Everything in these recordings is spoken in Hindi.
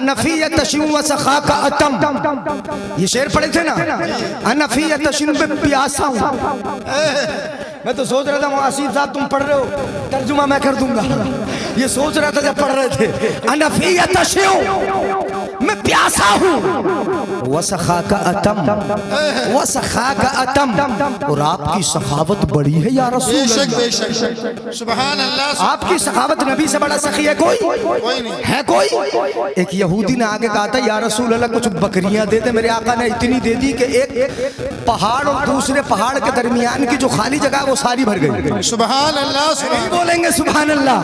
अनफियत तशिउ व सखा का अतम, ये शेर पढ़े थे ना, अनफियत तशिउ पे प्यासा हूँ। मैं तो सोच रहा था मुआसिफ साहब तुम पढ़ रहे हो, तर्जुमा मैं कर दूंगा। ये सोच रहा था जब पढ़ रहे थे, अनफियत तशिउ मैं प्यासा हूँ, व सखा का अतम, व सखा का अतम, और आपकी सखावत बड़ी है या रसूल अल्लाह। सुभान अल्लाह। आपकी सखावत नबी से बड़ा सखी है कोई? है कोई? एक यहूदी ने आगे कहा था या रसूल अल्लाह कुछ बकरियां दे दे। मेरे आका ने इतनी दे दी कि एक पहाड़ और दूसरे पहाड़ के दरमियान की जो खाली जगह है वो सारी भर गई। सुभान अल्लाह। नहीं बोलेंगे सुभान अल्लाह?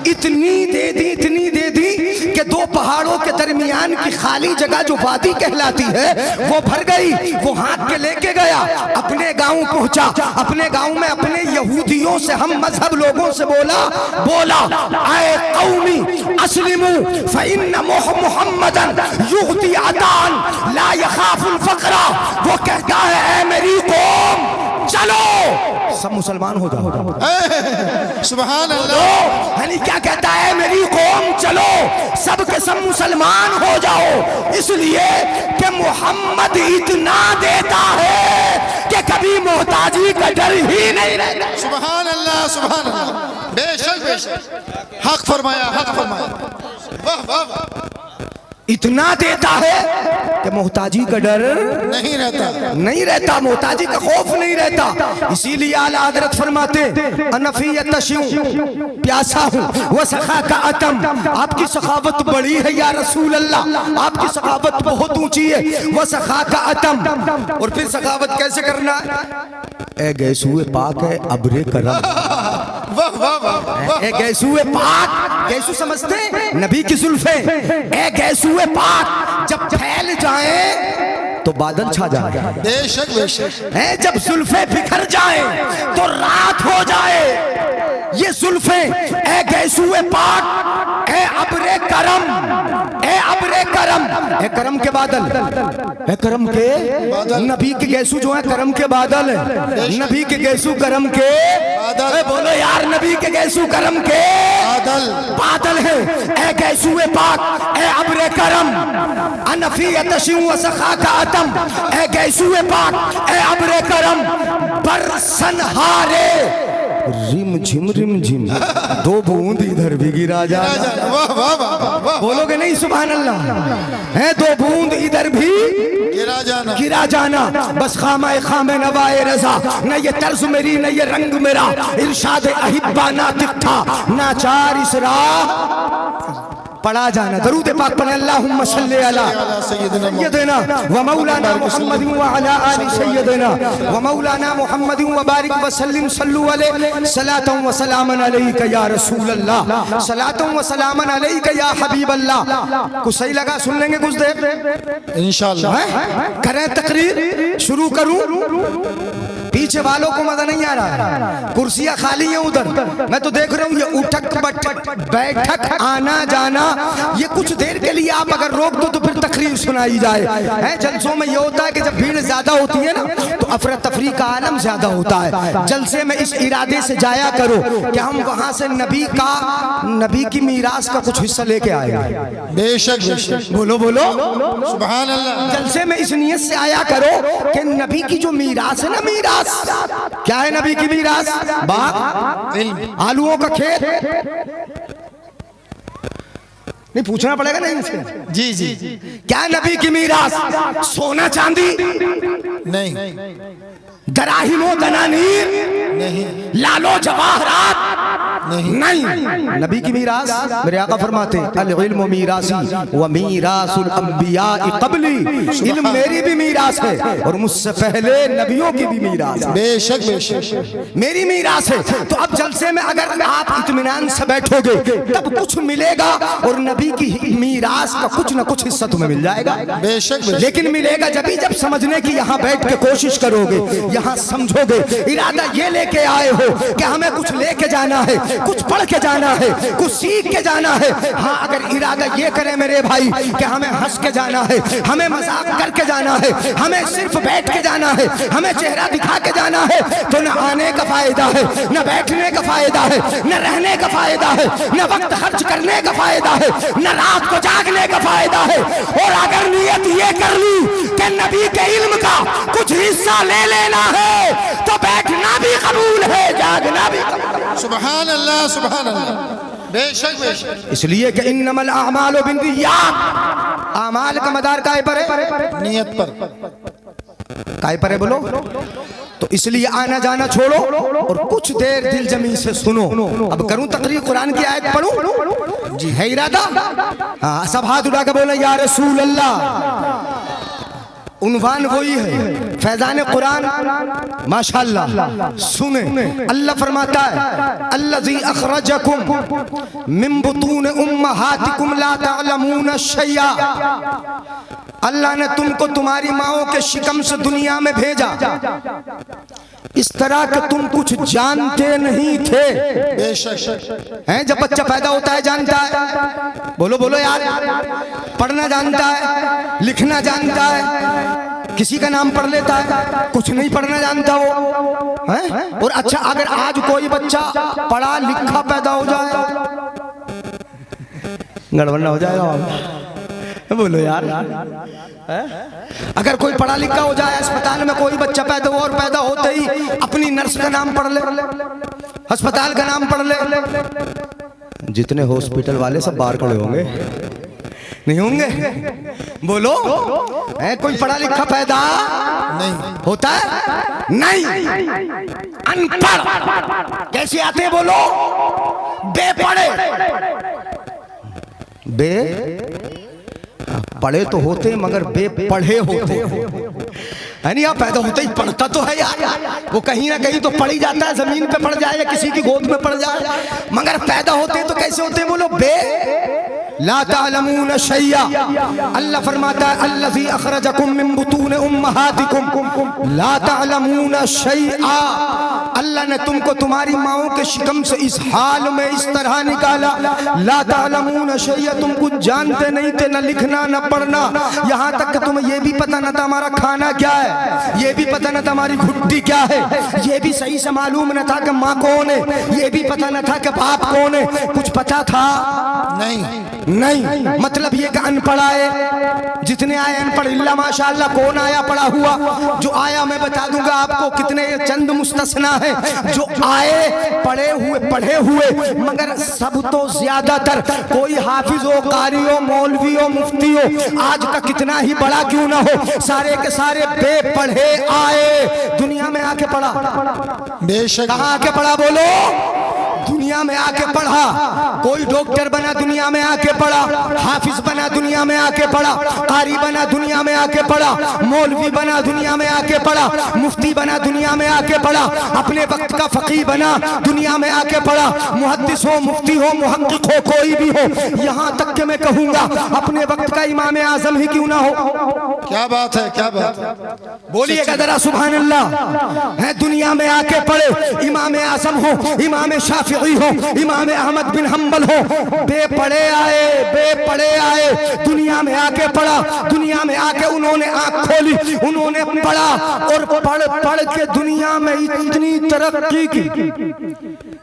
इतनी दे दी, इतनी दे दी कि दो पहाड़ों के दरमियान की खाली जगह जो वादी कहलाती है वो भर गई। वो हाथ के लेके गया, अपने गांव पहुंचा, अपने गांव में अपने यहूदियों से, हम मजहब लोगों से बोला आए कौमी अस्लिमू फइन्न मुहम्मदन युगती अदान ला यखाफुल फकरा। वो कहता है ऐ मेरी कौम चलो सब मुसलमान हो जाओ। सुभान अल्लाह। यानी क्या कहता है? मेरी कौम चलो सब के सब मुसलमान हो जाओ, इसलिए कि मोहम्मद इतना देता है कि कभी मोहताजी का डर ही नहीं रहता। सुभान अल्लाह। सुभान अल्लाह। बेशक बेशक हक फरमाया, हक फरमाया। वाह वाह वाह। इतना देता है कि मोहताजी का डर नहीं रहता, नहीं रहता, मोहताजी का खौफ नहीं रहता। इसीलिए आला हजरत फरमाते अनफियत तशिउ प्यासा हूँ, वह सखा का अतम, आपकी सखावत बड़ी है या रसूल अल्लाह, आपकी सखावत बहुत ऊंची है। वह सखा का अतम, और फिर सखावत कैसे करना है? ए गैसूए पाक है अब्रे करम। वाह वाह वाह। ए गैसूए पाक, गैसू समझते नबी की जुल्फे, ए गैसूए पाक जब फैल जाए तो बादल छा जाए। बेशक बेशक। है जब जुल्फे बिखर जाए तो रात हो जाए। ये जुल्फे ए गैसूए पाक, ए अब्रे करम, ए अब्रे करम, ए करम के बादल, ए करम के नबी के गैसू जो है करम के बादल है, नबी के गैसू करम के बादल। बोलो यार नबी के गैसू करम के बादल, बादल है। ए गैसूए पाक, ए अब्रे करम, अनफियत तशिउ व सखा का अतम, ए गैसूए पाक, ए अब्रे करम, बरसन हारे रिम झिम दो बूंद इधर भी गिरा जाना। वाह वाह वाह। बोलोगे नहीं सुभान अल्लाह? है दो बूंद इधर भी गिरा जाना, गिरा जाना। बस खामे खामे नवाए रजा, न ये तर्ज मेरी न ये रंग मेरा, इरशाद अहिब्बा नातिक था नाचार इसरा पढ़ा जाना। दरूद पाक पढ़े अल्लाहुम्मा सल्ली अला सय्यदना व मौलाना मुहम्मद व अला आलि सय्यदना व मौलाना मुहम्मद व बारिक व सल्लिम सल्लु अलैहि सलातन व सलामन अलैका या रसूल अल्लाह, सलातन व सलामन अलैका या हबीब अल्लाह। कुछ सही लगा? सुन लेंगे कुछ देर इंशाअल्लाह। करें तकरीर, शुरू करूं? पीछे वालों को मजा नहीं आ रहा, कुर्सियां खाली हैं उधर, मैं तो देख रहा हूँ। ये उठक बैठक आना जाना, ये कुछ देर के लिए आप अगर रोक दो तो फिर तकरीर सुनाई जाए। है जलसों में ये होता है कि जब भीड़ ज्यादा होती है ना तो अफरा तफरी का आलम ज्यादा होता है। जलसे में इस इरादे से जाया करो कि हम वहां से नबी की मीरास का कुछ हिस्सा लेके आए। बेशक बेशक। बोलो बोलो सुभान अल्लाह। जलसे में इस नियत से आया करो कि नबी की जो मीरास है ना, मीरास क्या है? नबी की मीरास बाग, आलूओं का खेत। नहीं पूछना पड़ेगा ना इनसे? जी जी। क्या नबी की मीरास? सोना चांदी नहीं, दराहिमो दनानीर नहीं, लालो जवाहरात नहीं। नबी की मीरास, मेरे आका फरमाते अल इल्मु मीरासी व मीरासुल अंबिया क़ब्ली, इल्म मेरी भी मीरास है और मुझसे पहले नबियों की भी मीरास है। बेशक बेशक मेरी मीरास है। तो अब जलसे में अगर आप इत्मीनान से बैठोगे तब कुछ मिलेगा और नबी की मीरास का कुछ न कुछ हिस्सा तुम्हें मिल जाएगा। बेशक। लेकिन मिलेगा जब समझने की यहाँ बैठ के कोशिश करोगे, यहाँ समझोगे, इरादा ये लेके आए हो कि हमें कुछ लेके जाना है, कुछ पढ़ के जाना है, कुछ सीख के जाना है। हाँ, अगर इरादा ये करे मेरे भाई कि हमें हंस के जाना है, हमें मजाक करके जाना है, हमें सिर्फ बैठ के जाना है, हमें चेहरा दिखा के जाना है, तो न आने का फायदा है, न बैठने का फायदा है, न रहने का फायदा है, न वक्त खर्च करने का फायदा है, न रात को जागने का फायदा है। और अगर नियत ये कर ली कि नबी के इल्म का कुछ हिस्सा ले लेना है, तो बैठना भी कबूल है, जागना भी कबूल है। सुभान अल्लाह, सुभान अल्लाह। बेशक बेशक। इसलिए कि इन्नमल अमालु बिन्नियात, अमाल का मदार काहे पर है? नियत पर। काहे पर है बोलो? तो इसलिए आना जाना छोड़ो और कुछ देर दिल जमी से सुनो। अब करूं तकरीर, कुरान की आयत पढ़ूं? जी है इरादा? हाँ, सब हाथ उठा के बोले या रसूल अल्लाह। उन्वान वही है, फैजान कुरान माशाअल्लाह। सुने, अल्लाह फरमाता है अल्लज़ी अखरजकुम मिन बुतून उम्महातिकुम ला तअलमून शैया। अल्लाह ने तुमको तुम्हारी माओं के शिकम से दुनिया में भेजा, इस तरह के तुम कुछ जानते नहीं थे। बेशक हैं, जब बच्चा पैदा होता है जानता है, बोलो बोलो यार, पढ़ना जानता है, लिखना जानता है, किसी का नाम पढ़ लेता है, कुछ नहीं पढ़ना जानता वो है। और अच्छा, अगर आज कोई बच्चा पढ़ा लिखा पैदा हो जाए, गड़बड़ ना हो जाएगा? बोलो यार, अगर कोई पढ़ा लिखा हो जाए, अस्पताल में कोई बच्चा पैदा हो और पैदा होते ही अपनी नर्स का नाम पढ़ ले, अस्पताल का नाम पढ़ ले, जितने हॉस्पिटल वाले सब बाहर खड़े होंगे, नहीं होंगे? बोलो, है कोई पढ़ा लिखा पैदा नहीं होता है? नहीं, अनपढ़ कैसे आते हैं बोलो? बेपढ़े। पढ़े तो होते मगर बेपढ़े होते है नहीं। आप पैदा होते ही पढ़ता तो है यार, वो कहीं ना कहीं तो पढ़ ही जाता है, जमीन पे पढ़ जाए या किसी की गोद में पढ़ जाए, मगर पैदा होते तो कैसे होते हैं बोलो? ला तालमून शैया। अल्लाह फरमाता है अल्लज़ी अखरजकुम मिन बुतून उम्महातिकुम ला तालमून शैया। अल्लाह ने तुमको तुम्हारी माओं के शिकम से इस हाल में इस तरह निकाला, ला तालमून शैया, तुम कुछ जानते नहीं थे, न लिखना न पढ़ना, यहाँ तक कि तुम्हें ये भी पता न था हमारा खाना क्या है, ये भी पता न था हमारी घुट्टी क्या है, ये भी सही से मालूम न था कि माँ कौन है, ये भी पता न था कि बाप कौन है। कुछ पता था? नहीं। मतलब ये कि अनपढ़ आए, जितने आए अनपढ़ इल्ला माशाअल्लाह। कौन आया पढ़ा हुआ? जो आया मैं बता दूंगा आपको, कितने चंद मुस्तस्ना है जो आए पढ़े हुए, मगर सब तो ज्यादातर कोई हाफिज हो, कारी हो, मौलवी हो, मुफ्ती हो, आज का कितना ही बड़ा क्यों ना हो, सारे के सारे बेपढ़े आए, दुनिया में आके पढ़ा। बेशक। कहाँ आके पढ़ा बोलो? दुनिया में आके पढ़ा। कोई डॉक्टर बना दुनिया में आके पढ़ा, हाफिज बना दुनिया में आके पढ़ा, कारी बना दुनिया में आके पढ़ा, मौलवी बना दुनिया में आके पढ़ा, मुफ्ती बना दुनिया में आके पढ़ा, अपने वक्त का फकीह बना दुनिया में आके पढ़ा, मुहद्दिस हो, मुफ्ती हो, मुहक्किक हो, कोई भी हो, यहाँ तक के मैं कहूंगा अपने वक्त का इमाम आजम ही क्यों ना हो। क्या बात है, क्या बात है, बोलिएगा जरा सुभान अल्लाह। है दुनिया में आके पढ़े, इमाम आजम हो, इमाम शाफिई हो, इमाम अहमद बिन हम्बल हो, बेपढ़े आए दुनिया में आके पढ़ा, दुनिया में आके उन्होंने आंख खोली, उन्होंने पढ़ा और पढ़ के दुनिया में इतनी तरक्की की।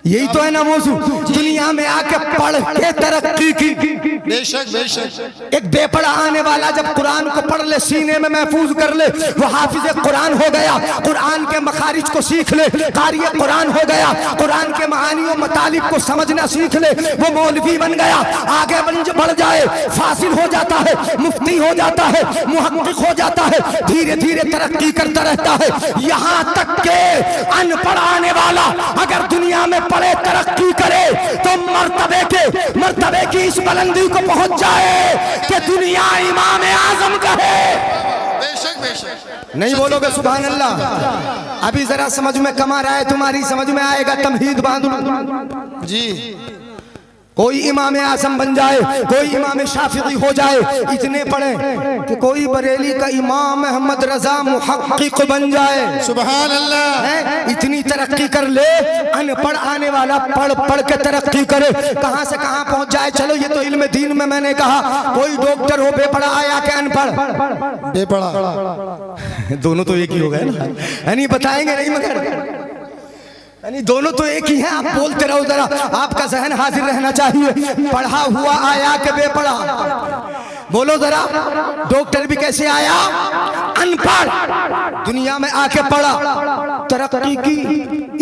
यही तो है ना मौजू, दुनिया में आके पढ़ के तरक्की की। बेशक बेशक। एक बेपढ़ा आने वाला जब कुरान को पढ़ ले, सीने में महफूज कर ले, वो हाफिज कुरान हो गया, कुरान के मखारिज को सीख ले, कारी कुरान हो गया, कुरान के मानियों मतालिब को समझना सीख ले, वो मौलवी बन गया, आगे बढ़ जाए, फासिल हो जाता है, मुफ्ती हो जाता है, मुहक्किक हो जाता है, धीरे धीरे तरक्की करता रहता है। यहाँ तक के अनपढ़ आने वाला अगर दुनिया में पढ़े तरक्की करे तो मर्तबे की इस बुलंदी को पहुंच जाए कि दुनिया इमाम आजम कहे। बेशक बेशक। नहीं बोलोगे सुभान अल्लाह? अभी जरा समझ में कम आ रहा है, तुम्हारी समझ में आएगा। तमहीद बांधो जी। कोई इमाम आजम बन जाए, कोई इमाम शाफिई हो जाए, इतने पढ़े कि कोई बरेली का इमाम अहमद रजा मुहक्किक बन जाए। सुभान अल्लाह। इतनी तरक्की कर ले, अनपढ़ आने वाला पढ़ पढ़ के तरक्की करे, कहां से कहां पहुंच जाए। चलो ये तो इल्म दीन में मैंने कहा, कोई डॉक्टर हो बेपढ़ा आया के अनपढ़ बेपढ़ा, दोनों तो एक ही हो गए ना, यानी बताएंगे नहीं मगर यानी दोनों तो एक ही है। आप बोलते रहो, जरा आपका जहन हाजिर रहना चाहिए। पढ़ा हुआ आया के बेपढ़ा, बोलो जरा। डॉक्टर भी कैसे आया? अनपढ़, दुनिया में आके पढ़ा, तरक्की की,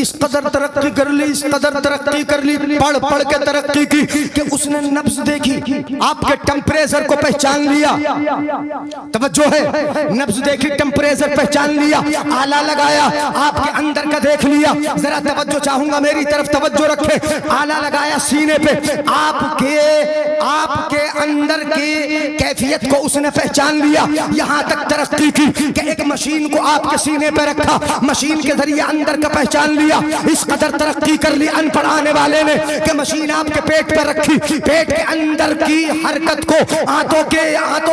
इस कदर तरक्की कर ली, इस कदर तरक्की कर ली, पढ़ पढ़ के तरक्की की कि उसने नब्ज देखी, आपके टेम्परेचर को पहचान लिया। तवज्जो है, नब्ज देखी, टेम्परेचर पहचान लिया, आला लगाया, आपके अंदर का देख लिया। जरा तवज्जो चाहूंगा, मेरी तरफ तवज्जो रखे। आला लगाया सीने पे, आपके अंदर की कैफियत को उसने पहचान लिया। यहां तक तरक्की की कि एक मशीन को आपके सीने पे रखा, मशीन के जरिए अंदर का पहचान लिया। इस कदर तरक्की कर ली अनपढ़ आने वाले ने कि मशीन आपके पेट पे रखी, पेट के अंदर की हरकत को, आंतों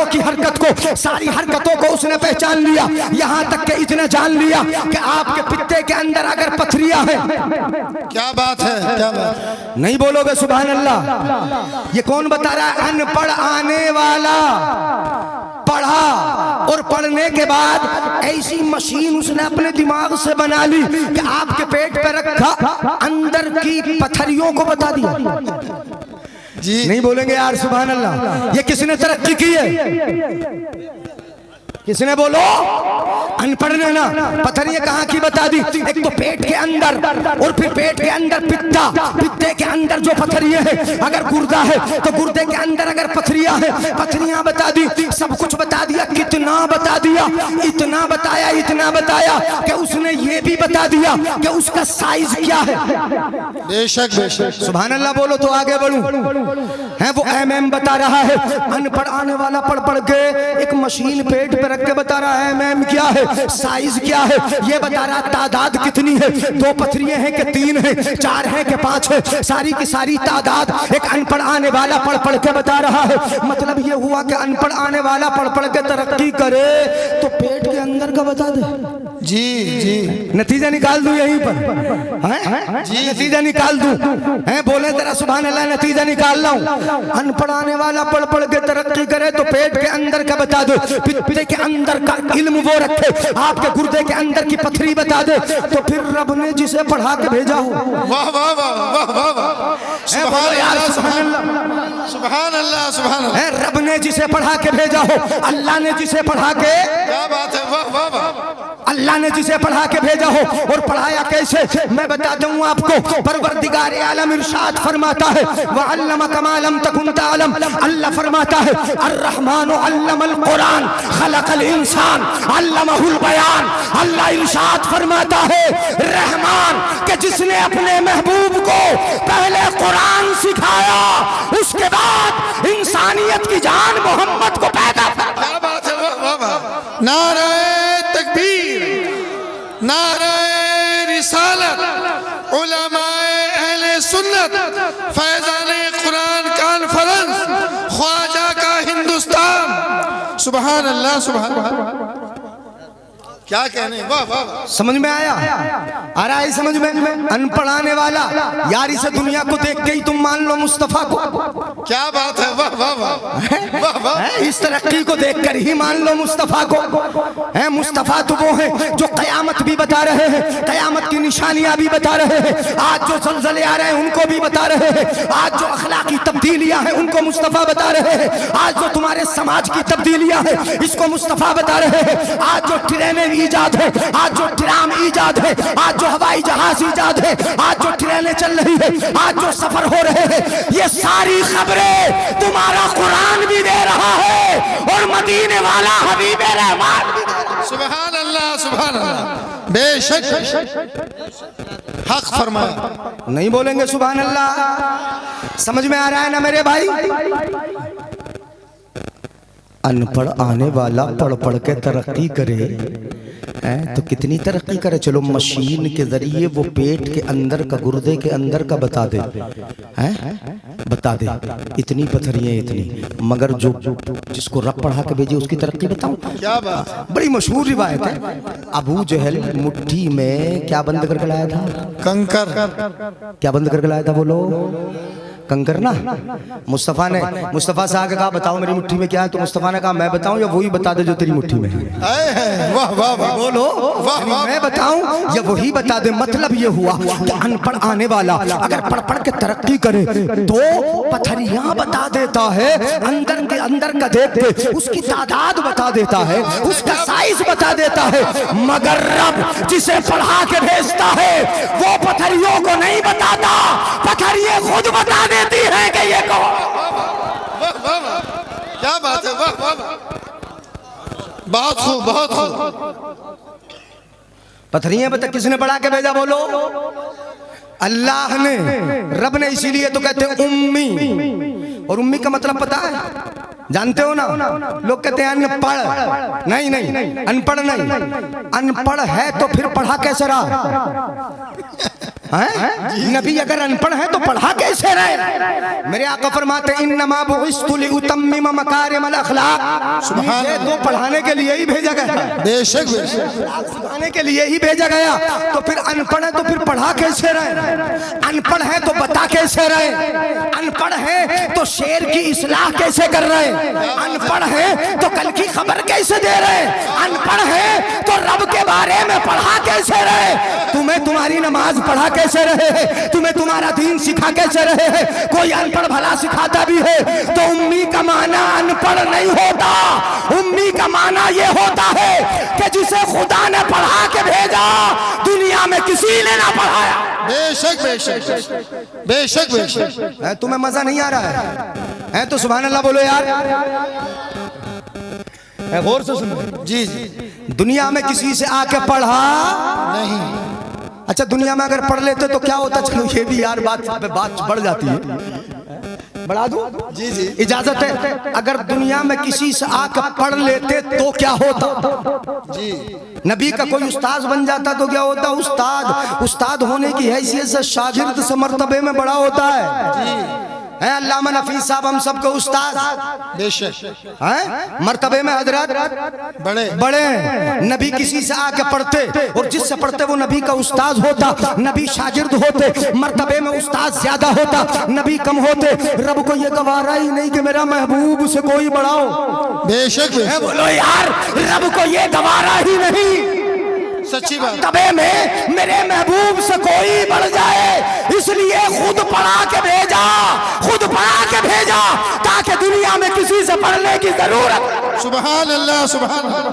की हरकत को, सारी हरकतों को उसने पहचान लिया। यहां तक कि इतना जान लिया कि आपके पित्ते के अंदर अगर पथरियां हैं। क्या बात है, क्या बात। नहीं बोलोगे सुभान अल्लाह? ये कौन बता रहा है? अनपढ़ आने वाला पढ़ा, और पढ़ने के बाद ऐसी मशीन उसने अपने दिमाग से बना ली कि आपके पेट पे रखा, अंदर की पथरियों को बता दिया। जी नहीं बोलेंगे यार सुभान अल्लाह? ये किसने तरक्की की है? किसने? बोलो। अनपढ़ ने ना पथरियां कहाँ की बता दी। एक तो पेट के अंदर, और फिर पेट के अंदर पित्ता, पित्ते के अंदर जो पथरियां हैं, अगर गुर्दा है तो गुर्दे के अंदर अगर पथरियां हैं, पथरियां बता दी, सब कुछ बता दिया। कितना बता दिया? इतना बताया, इतना बताया कि उसने ये भी बता दिया कि उसका साइज क्या है। बेशक बेशक, सुभान अल्लाह बोलो तो आगे बढ़ूं। है वो MM बता रहा है। अनपढ़ आने वाला पढ़ पढ़ के एक मशीन पेट पे रख के बता रहा है MM क्या है, साइज क्या है, ये बता रहा, तादाद कितनी है, 2 पथरियां हैं कि 3 है, 4 है कि 5 है, सारी की सारी तादाद एक अनपढ़ आने वाला पढ़ पढ़ के बता रहा है। मतलब ये हुआ कि अनपढ़ आने वाला पढ़ पढ़ के तरक्की करे तो पेट के अंदर का बता दे। जी जी, नतीजा निकाल दूं यहीं पर? हैं जी, नतीजा निकाल दूं? हैं? बोले जरा सुभान अल्लाह, नतीजा निकाल लाऊं। अनपढ़ आने वाला पढ़ पढ़ के तरक्की करे तो पेट के अंदर का बता दो, पित्ते के अंदर का इल्म वो रखे, आपके गुर्दे के अंदर की पथरी बता दे, तो फिर रब ने जिसे पढ़ा के भेजा हो। वाह वाह वाह वाह वाह वाह, सुभान अल्लाह, सुभान अल्लाह, सुभान अल्लाह, सुभान अल्लाह। रब ने जिसे पढ़ा के भेजा हो, अल्लाह ने जिसे पढ़ा के, क्या बात है, वाह वाह वाह, अल्लाह ने जिसे पढ़ा के भेजा हो। और पढ़ाया कैसे मैं बता दूं आपको। परवरदिगार आलम इरशाद फरमाता है, वअल्लम कमा लम तकुन तालम। अल्लाह फरमाता है, अर्रहमान अल्लमल कुरान खलकल इंसान अल्लमहुल बयान। अल्लाह इरशाद फरमाता है, रहमान के जिसने अपने महबूब को पहले कुरान सिखाया, उसके बाद इंसानियत की जान मोहम्मद को पैदा किया। क्या बात है, वाह वाह वाह। नारे तकबीर, नारे रिसालत, उलमाए अहले सुन्नत, फैजाने कुरान कॉन्फ्रेंस, ख्वाजा का हिंदुस्तान। सुभान अल्लाह, सुभान अल्लाह। क्या कहने, वाह वाह वाह। समझ में आया? आ रहा है समझ में? अनपढ़ आने वाला यार, इसे दुनिया को देख के ही तुम मान लो मुस्तफा को। क्या बात है, वाह वाह वाह वाह वाह। इस तरक्की को देखकर ही मान लो मुस्तफा को। है मुस्तफा तो वो है जो कयामत भी बता रहे हैं, कयामत की निशानियां भी बता रहे हैं। आज जो जलजले आ रहे हैं उनको भी बता रहे हैं। आज जो अखलाकी तब्दीलियां हैं उनको मुस्तफा बता रहे हैं। आज जो तुम्हारे समाज की तब्दीलियां हैं इसको मुस्तफा बता रहे हैं। आज जो ट्रेनें ईजाद है, आज जो ट्राम ईजाद है, आज जो हवाई जहाज ईजाद है, आज जो ट्रेनें चल रही है, आज जो सफर हो रहे हैं, ये सारी खबरें तुम्हारा कुरान भी दे रहा है और मदीने वाला हबीबे रहमान भी दे रहा है। सुभान अल्लाह, सुभान अल्लाह। बेशक हक फरमाया। नहीं बोलेंगे सुभान अल्लाह? समझ में आ रहा है ना मेरे भाई? अनपढ़ आने वाला पढ़ पढ़ के तरक्की करे, तो कितनी तरक्की करे। चलो मशीन के जरिए वो पेट के अंदर का, गुर्दे के अंदर का बता दे, हैं बता दे। इतनी पथरियां इतनी, मगर जो जिसको रब पढ़ा के भेजे उसकी तरक्की बताऊं। क्या बात, बड़ी मशहूर रिवायत है। अबू जहल मुट्ठी में क्या बंद करके लाया था? कंकर। क्या बंद करके लाया था बोलो? कंकर ना। मुस्तफ़ा से आगे कहा बताओ मेरी मुट्ठी में क्या है, तो मुस्तफ़ा ने कहा मैं बताऊं या वही बता दे जो तेरी मुट्ठी में है। वाह वाह वाह, बोलो मैं बताऊं या वही बता दे। मतलब ये हुआ कि अनपढ़ आने वाला अगर पढ़ पढ़ के तरक्की करे तो पथरियां बता देता है, अंदर के अंदर का देख के उसकी तादाद बता देता है, उसका साइज बता देता है। मगर रब जिसे पढ़ा के भेजता है वो पथरियों को नहीं बताता, पथरियां खुद बता देती है कि ये कौन। वाह वाह वाह, क्या बात है, वाह वाह वाह, बहुत खूब बहुत खूब। पथरियां बता किसने पढ़ा के भेजा बोलो? अल्लाह ने, रब ने। इसीलिए तो कहते हैं उम्मी। और उम्मी का मतलब पता है, जानते हो ना? लोग कहते हैं अनपढ़। नहीं नहीं, अनपढ़ नहीं। अनपढ़ है तो फिर पढ़ा कैसे रहा? नबी अगर अनपढ़ है तो पढ़ा कैसे रहे? मेरे आका फरमाते इन्नमा बुइस्तु लिउतम्मिम मकारिमल अखलाक। सुभान अल्लाह, तो पढ़ाने के लिए ही भेजा गया, बेशक बेशक, सिखाने के लिए ही भेजा गया। तो फिर अनपढ़ है तो फिर पढ़ा कैसे रहे? अनपढ़ है तो बता कैसे रहे? अनपढ़ है तो शेर की इस्लाह कैसे कर रहे? अनपढ़ है तो कल की खबर कैसे दे रहे? अनपढ़ है तो रब के बारे में पढ़ा कैसे रहे? तुम्हें तुम्हारी नमाज पढ़ा कैसे रहे? तुम्हें तुम्हारा दीन सिखा कैसे रहे? कोई अनपढ़ भला सिखाता भी है तो उम्मी का माना अनपढ़ नहीं होता। उम्मी का माना ये होता है कि जिसे खुदा ने पढ़ा के भेजा दुनिया में किसी ने ना पढ़ाया। बेशक बेशक बेशक बेशक। तुम्हें मजा नहीं आ रहा है तो सुभान अल्लाह बोलो यार। गौर से सुनो। जी जी, दुनिया में किसी से आके पढ़ा नहीं। अच्छा, दुनिया में अगर पढ़ लेते तो क्या होता? चलो ये भी यार बात बढ़ जाती है, बढ़ा दूं? जी जी, इजाजत है। अगर दुनिया में किसी से आकर पढ़ लेते तो क्या होता? जी, नबी का कोई उस्ताद बन जाता तो क्या होता? उस्ताद होने की हैसियत से शागिर्द से मर्तबे में बड़ा होता है। जी, है अल्लामा नफीस साहब हम सबको उस्ताद, बेशक हैं मर्तबे में हजरत बड़े बड़े। नबी किसी से आके पढ़ते और जिससे पढ़ते वो नबी का उस्ताद होता। नबी शागिर्द होते, मर्तबे में उस्ताद ज्यादा होता, नबी कम होते। रब को ये गवारा ही नहीं कि मेरा महबूब से कोई बढ़ाओ। बेशक बेशक, बोलो यार, रब को ये गवारा ही नहीं सच्ची बात। तबे में मेरे महबूब से कोई बढ़ जाए, इसलिए खुद पढ़ा के भेजा, खुद पढ़ा के भेजा ताकि दुनिया में किसी से पढ़ने की जरूरत। सुभान अल्लाह सुभान अल्लाह,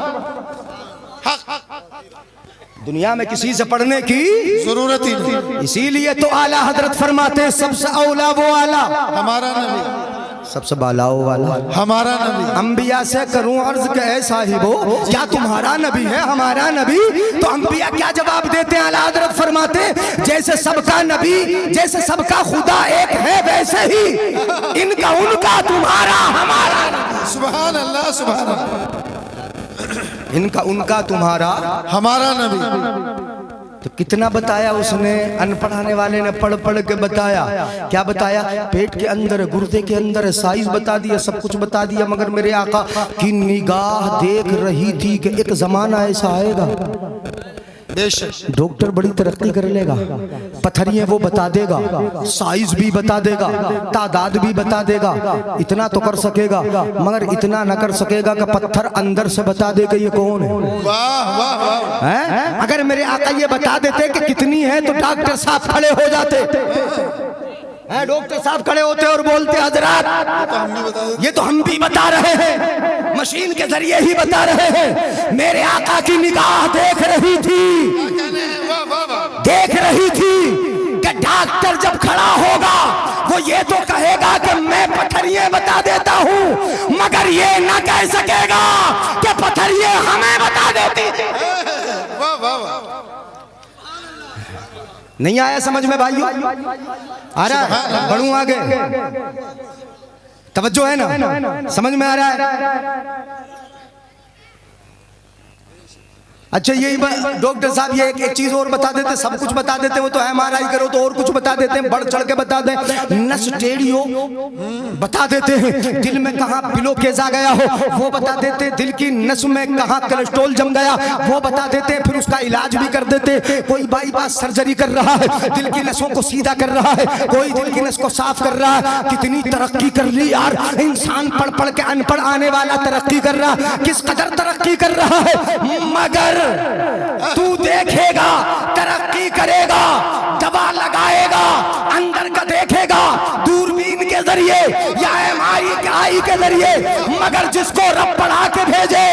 दुनिया में किसी से पढ़ने की जरूरत ही नहीं। इसीलिए तो आला हजरत फरमाते सबसे औला वो आला हमारा नबी, सबसे बालाओ वाला हमारा नबी। अंबिया से करूं अर्ज के ऐ साहिबो, क्या तुम्हारा नबी है हमारा नबी? तो अंबिया क्या जवाब देते हैं? आला हजरत फरमाते जैसे सबका नबी, जैसे सबका खुदा एक है, वैसे ही इनका उनका तुम्हारा हमारा। सुभान अल्लाह सुभान अल्लाह, इनका उनका तुम्हारा हमारा नबी। तो कितना बताया उसने? अनपढ़ाने वाले ने पढ़ पढ़ के बताया। क्या बताया? पेट के अंदर, गुर्दे के अंदर, साइज बता दिया, सब कुछ बता दिया। मगर मेरे आका की निगाह देख रही थी कि एक जमाना ऐसा आएगा, बेशक डॉक्टर बड़ी तरक्की कर लेगा, पथरियां वो बता देगा, साइज भी बता देगा, तादाद भी बता देगा, इतना तो कर सकेगा। मगर इतना न कर सकेगा कि पत्थर अंदर से बता देगा ये कौन है। वाह वाह वाह, हैं? अगर मेरे आका ये बता देते कि कितनी है तो डॉक्टर साहब खड़े हो जाते। डॉक्टर साहब खड़े होते और बोलते हजरात ये तो हम भी बता रहे हैं, मशीन के जरिए ही बता रहे हैं। मेरे आका की निगाह देख रही थी कि डॉक्टर जब खड़ा होगा वो ये तो कहेगा कि मैं पथरियां बता देता हूँ, मगर ये ना कह सकेगा कि पथरियां हमें बता देती थी। वाह वाह वाह, नहीं आया समझ में भाइयों? आ रहा है? बढ़ूं आगे, तवज्जो है ना? समझ में आ रहा है? अच्छा यही डॉक्टर साहब ये एक चीज और बता देते, सब कुछ बता देते, वो तो MRI करो तो और कुछ बता देते हैं, बढ़ चढ़ के बता दें, नस टेढ़ियो बता देते हैं, दिल में कहाँ पिलोकेज आ गया हो वो बता देते, दिल की नस में कहाँ कोलेस्ट्रॉल जम गया वो बता देते, फिर उसका इलाज भी कर देते। कोई बाईपास सर्जरी कर रहा है, दिल की नसों को सीधा कर रहा है, कोई दिल की नस को साफ कर रहा है। कितनी तरक्की कर ली यार इंसान, पढ़ पढ़ के अनपढ़ आने वाला तरक्की कर रहा है, किस कदर तरक्की कर रहा है। मगर तू देखेगा तरक्की करेगा, दवा लगाएगा, अंदर का देखेगा दूरबीन के जरिए या MRI के जरिए, मगर जिसको रब पढ़ा के भेजे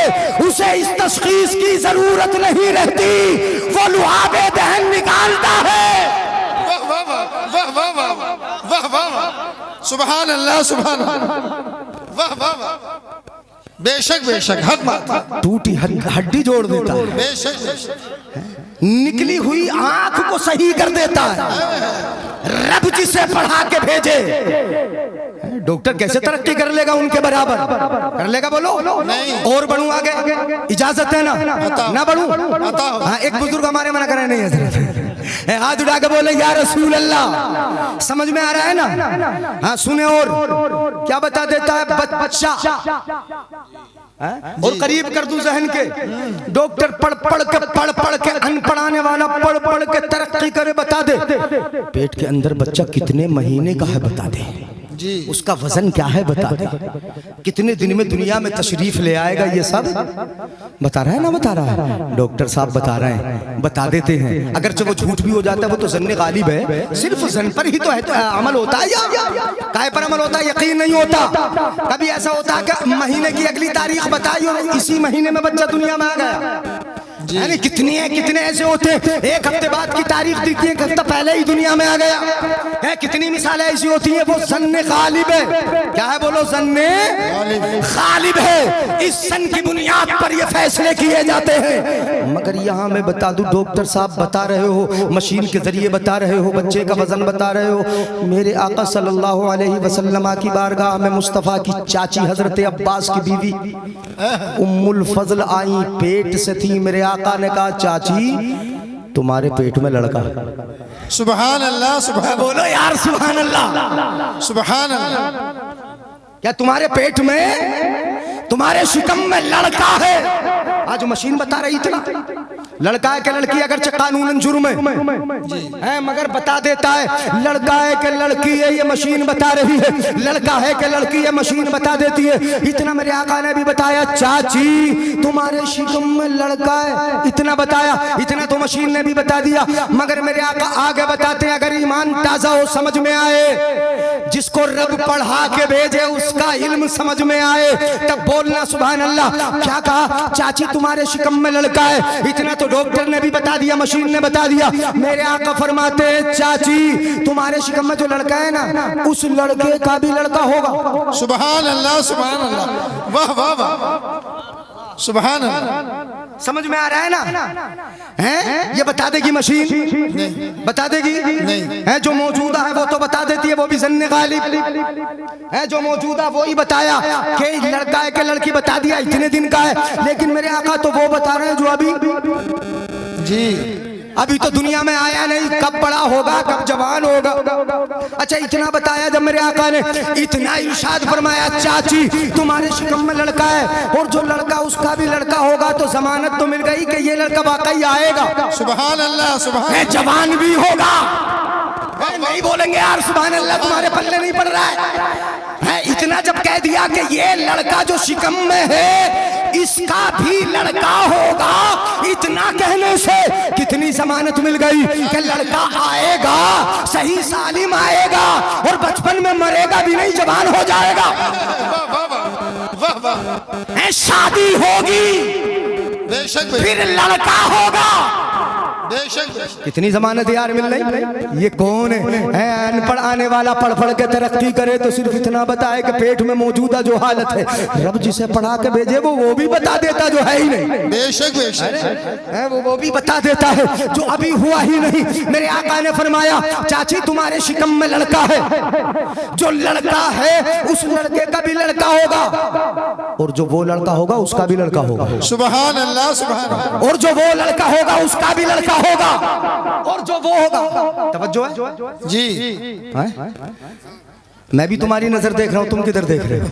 उसे इस तशखीस की जरूरत नहीं रहती, वो लुआबे दहन निकालता है। वाह वाह वाह वाह वाह वाह वाह वाह, सुभान अल्लाह सुभान अल्लाह, वाह वाह वाह, बेशक बेशक, हक बात, टूटी हड्डी जोड़ देता है, बेशक बेशक, निकली हुई आंख को सही कर देता है रब जिसे पढ़ा के भेजे। डॉक्टर कैसे तरक्की कर लेगा उनके बराबर? कर लेगा बोलो? नहीं। और बढ़ूं आगे? इजाजत है ना? ना बढ़ूं? हाँ, एक बुजुर्ग हमारे मना करे नहीं है, हाथ उठा के बोले या रसूल अल्लाह। समझ में आ रहा है ना? हाँ सुने। और क्या बता देता है बच्चा, और करीब कर दूं जहन के, डॉक्टर पढ़ पढ़ के अनपढ़ाने वाला पढ़ पढ़ के तरक्की करे बता दे, पेट के अंदर बच्चा कितने महीने का है बता दे जी, उसका वजन क्या है बता दे, कितने दिन में दुनिया में तशरीफ ले आएगा, ये सब बता रहा है ना? बता रहा है डॉक्टर साहब, बता रहे हैं, बता देते हैं। अगर जब वो झूठ भी हो जाता है वो तो जन्ने गालिब है, सिर्फ जन पर ही तो है, तो अमल होता है या काय पर अमल होता है? यकीन नहीं होता। कभी ऐसा होता है कि महीने की अगली तारीख बताई और इसी महीने में बच्चा दुनिया में आ गया? यानी कितने ऐसे होते हैं, एक हफ्ते बाद की तारीख दिखती है, एक हफ्ता पहले ही दुनिया में आ गया है। कितनी मिसालें ऐसी होती हैं, वो ज़न्ने गालिब है। क्या है बोलो? ज़न्ने गालिब है। इस सन की बुनियाद पर ये फैसले किए जाते हैं। मगर यहाँ मैं बता दूं, डॉक्टर साहब बता रहे हो, मशीन के जरिए बता रहे हो, बच्चे का वजन बता रहे हो। मेरे आका सल्लल्लाहु अलैहि वसल्लम की बारगाह में मुस्तफ़ा की चाची हजरत अब्बास की बीवी उम्मुल फजल आई, पेट से थी। मेरे आका ने कहा चाची तुम्हारे पेट में लड़का। सुभान अल्लाह सुभान, बोलो यार सुभान अल्लाह सुभान अल्लाह। क्या तुम्हारे पेट में, तुम्हारे शिकम में लड़का है? आज मशीन बता रही इतना, लड़का है कि लड़की, अगर कानूनन जुर्म है, मगर बता देता है लड़का है कि लड़की है, ये मशीन बता रही है। लड़का है कि लड़की है, मशीन बता देती है। इतना मेरे आका ने भी बताया, चाची तुम्हारे शिकम में लड़का है, इतना बताया। इतना तो मशीन ने भी बता दिया, मगर मेरे आका आगे बताते हैं, अगर ईमान ताजा हो, समझ में आए, जिसको रब पढ़ा के भेजे उसका इल्म समझ में आए, तब बोलना सुभान अल्लाह। क्या कहा? चाची तुम्हारे शिकम में लड़का है। इतना तो डॉक्टर ने भी बता दिया, मशीन ने बता दिया। मेरे आका फरमाते हैं, चाची तुम्हारे शिकम में जो लड़का है ना, उस लड़के का भी लड़का होगा। सुभान अल्लाह सुभान अल्लाह, वाह वाह वाह, सुभान अल्लाह। समझ में आ रहा है ना? हैं? ये बता देगी मशीन? बता देगी? नहीं। है जो मौजूदा है वो तो बता देती है, वो भी ज़न्ने गालिब है। जो मौजूदा वो ही बताया कि लड़का है कि लड़की, बता दिया इतने दिन का है। लेकिन मेरे आका तो वो बता रहे हैं जो अभी जी, अभी तो दुनिया में आया नहीं, कब बड़ा होगा, कब जवान होगा। अच्छा इतना बताया जब मेरे आका ने, इतना इरशाद फरमाया, चाची तुम्हारे शिकम में लड़का है, और जो लड़का उसका भी लड़का होगा, तो जमानत तो मिल गई कि ये लड़का वाकई आएगा। सुभान अल्लाह सुभान, जवान भी होगा। नहीं बोलेंगे यार सुभान अल्लाह, तुम्हारे पल्ले नहीं पड़ रहा है। इतना जब कह दिया कि ये लड़का जो शिकम में है इसका भी लड़का होगा, इतना कहने से कितनी जमानत मिल गई कि लड़का आएगा, सही सालिम आएगा, और बचपन में मरेगा भी नहीं, जवान हो जाएगा। वाह वाह, शादी होगी, बेशक फिर लड़का होगा, बेशक बेशक कितनी जमानत यार मिल रही। ये कौन है अनपढ़ आने वाला, पढ़ पढ़ के तरक्की करे तो सिर्फ इतना बताए कि पेट में मौजूदा जो हालत है, रब जिसे पढ़ा के भेजे वो भी बता देता जो है ही नहीं। बेशक बेशक है वो भी बता देता है जो अभी हुआ ही नहीं। मेरे आका ने फरमाया, चाची तुम्हारे शिकम में लड़का है, जो लड़का है उस लड़के का भी लड़का होगा, और जो वो लड़का होगा उसका भी लड़का होगा। सुभान अल्लाह सुभान अल्लाह। और जो वो लड़का होगा उसका भी लड़का होगा, और जो वो होगा। तवज्जो है जी। मैं भी तुम्हारी नजर देख रहा हूं, तुम किधर देख रहे हो?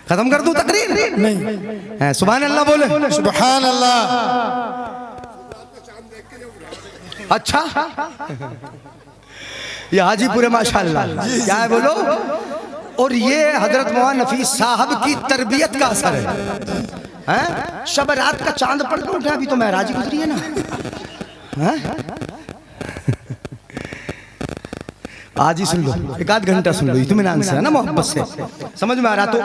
खत्म कर दूं तकरीर? नहीं। सुभान अल्लाह बोले। सुभान अल्लाह। अच्छा ये हाजीपुर है माशाअल्लाह। क्या है बोलो? और ये हजरत मौलाना नफीस साहब की तरबियत का असर है। शब रात का चांद पड़ के उठा, अभी तो महराज गुजरी है ना। आज ही सुन लो, एक आध घंटा सुन लो, इत्मीनान से है ना, मोहब्बत से। समझ में आ रहा तो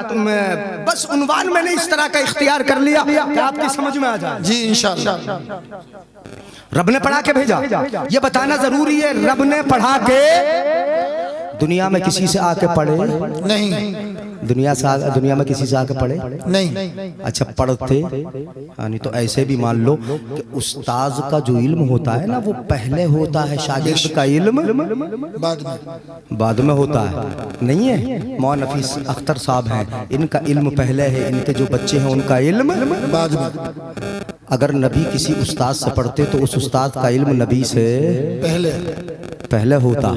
बस उन्वान मैंने इस तरह का इख्तियार कर लिया कि आपकी समझ में आ जाए। जी इंशाअल्लाह। रब ने पढ़ा के भेजा, ये बताना जरूरी है। रब ने पढ़ा के दुनिया में किसी से आके पढ़े नहीं, दुनिया में किसी से आके पढ़े नहीं। अच्छा पढ़ते नहीं तो ऐसे भी मान लो कि उस्ताज का जो इल्म होता है ना वो पहले होता है, शागिर्द का इल्म बाद में होता है। नहीं है मौलाना नफीस अख्तर साहब हैं, इनका इल्म पहले है, इनके जो बच्चे हैं उनका इल्म बाद में। अगर नबी किसी उस्ताद से पढ़ते तो उस उस्ताद का इल्म नबी से पहले होता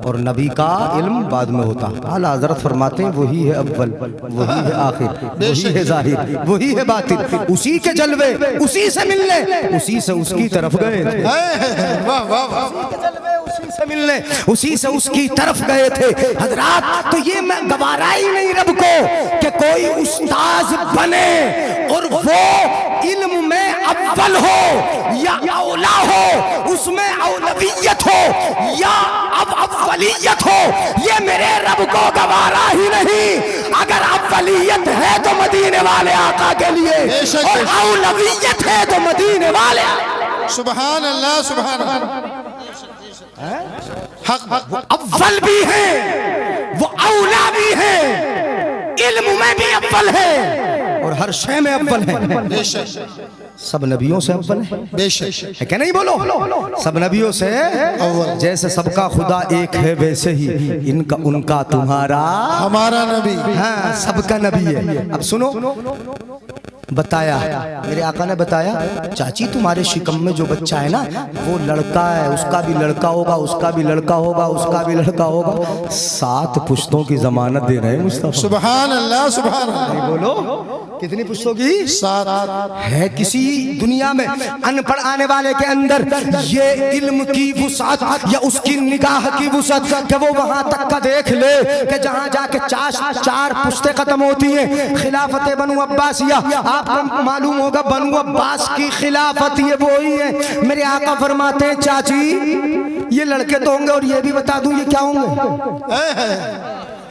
और नबी का इल्म बाद में होता। आला हज़रत फरमाते हैं वही है अव्वल, वही है आखिर, वही है जाहिर, वही है बातिन। उसी के जलवे उसी से मिलने, उसी से उसकी तरफ गए थे। वाह वाह वाह। उसी से मिलने, उसी से उसकी तरफ गए थे हजरात। तो ये मैं गवारा ही नहीं रब को कि कोई उस्ताद बने और वो इल्म में अव्वल हो या औला हो, उसमें औलवियत हो या अव्वलियत हो, ये मेरे रब को गवारा ही नहीं। अगर अव्वलियत है तो मदीने वाले आका के लिए, और औलवियत है तो मदीने वाले। सुभान अल्लाह सुभान अल्लाह। हक अव्वल भी है, वो औला भी है, इल्म में भी अव्वल है और हर शय में अव्वल है। सब नबियों से अव्वल है, बेशक है क्या नहीं? बोलो सब नबियों से अव्वल। जैसे सबका खुदा एक है वैसे ही इनका उनका तुम्हारा हमारा नबी। हाँ सबका नबी है। अब सुनो, बताया मेरे आका ने बताया, चाची तुम्हारे शिकम में जो बच्चा है ना वो लड़का है, उसका भी लड़का होगा, उसका भी लड़का होगा, उसका भी लड़का होगा। 7 पुश्तों की जमानत दे रहे हैं मुस्तफा। सुभान अल्लाह सुभान अल्लाह। बोलो कितनी पुश्तों की? 7 है। किसी दुनिया में अनपढ़ आने वाले के अंदर ये इल्म की वुसात या उसकी निगाह की वुसात कि वो वहां तक का देख ले कि जहां जाके 4 पुश्तें खत्म होती हैं। खिलाफत बनु अब्बासिया, आपको मालूम होगा बनु अब्बास की खिलाफत ये वो ही है। मेरे आका फरमाते हैं चाची ये लड़के तो होंगे और ये भी बता दूं ये क्या होंगे?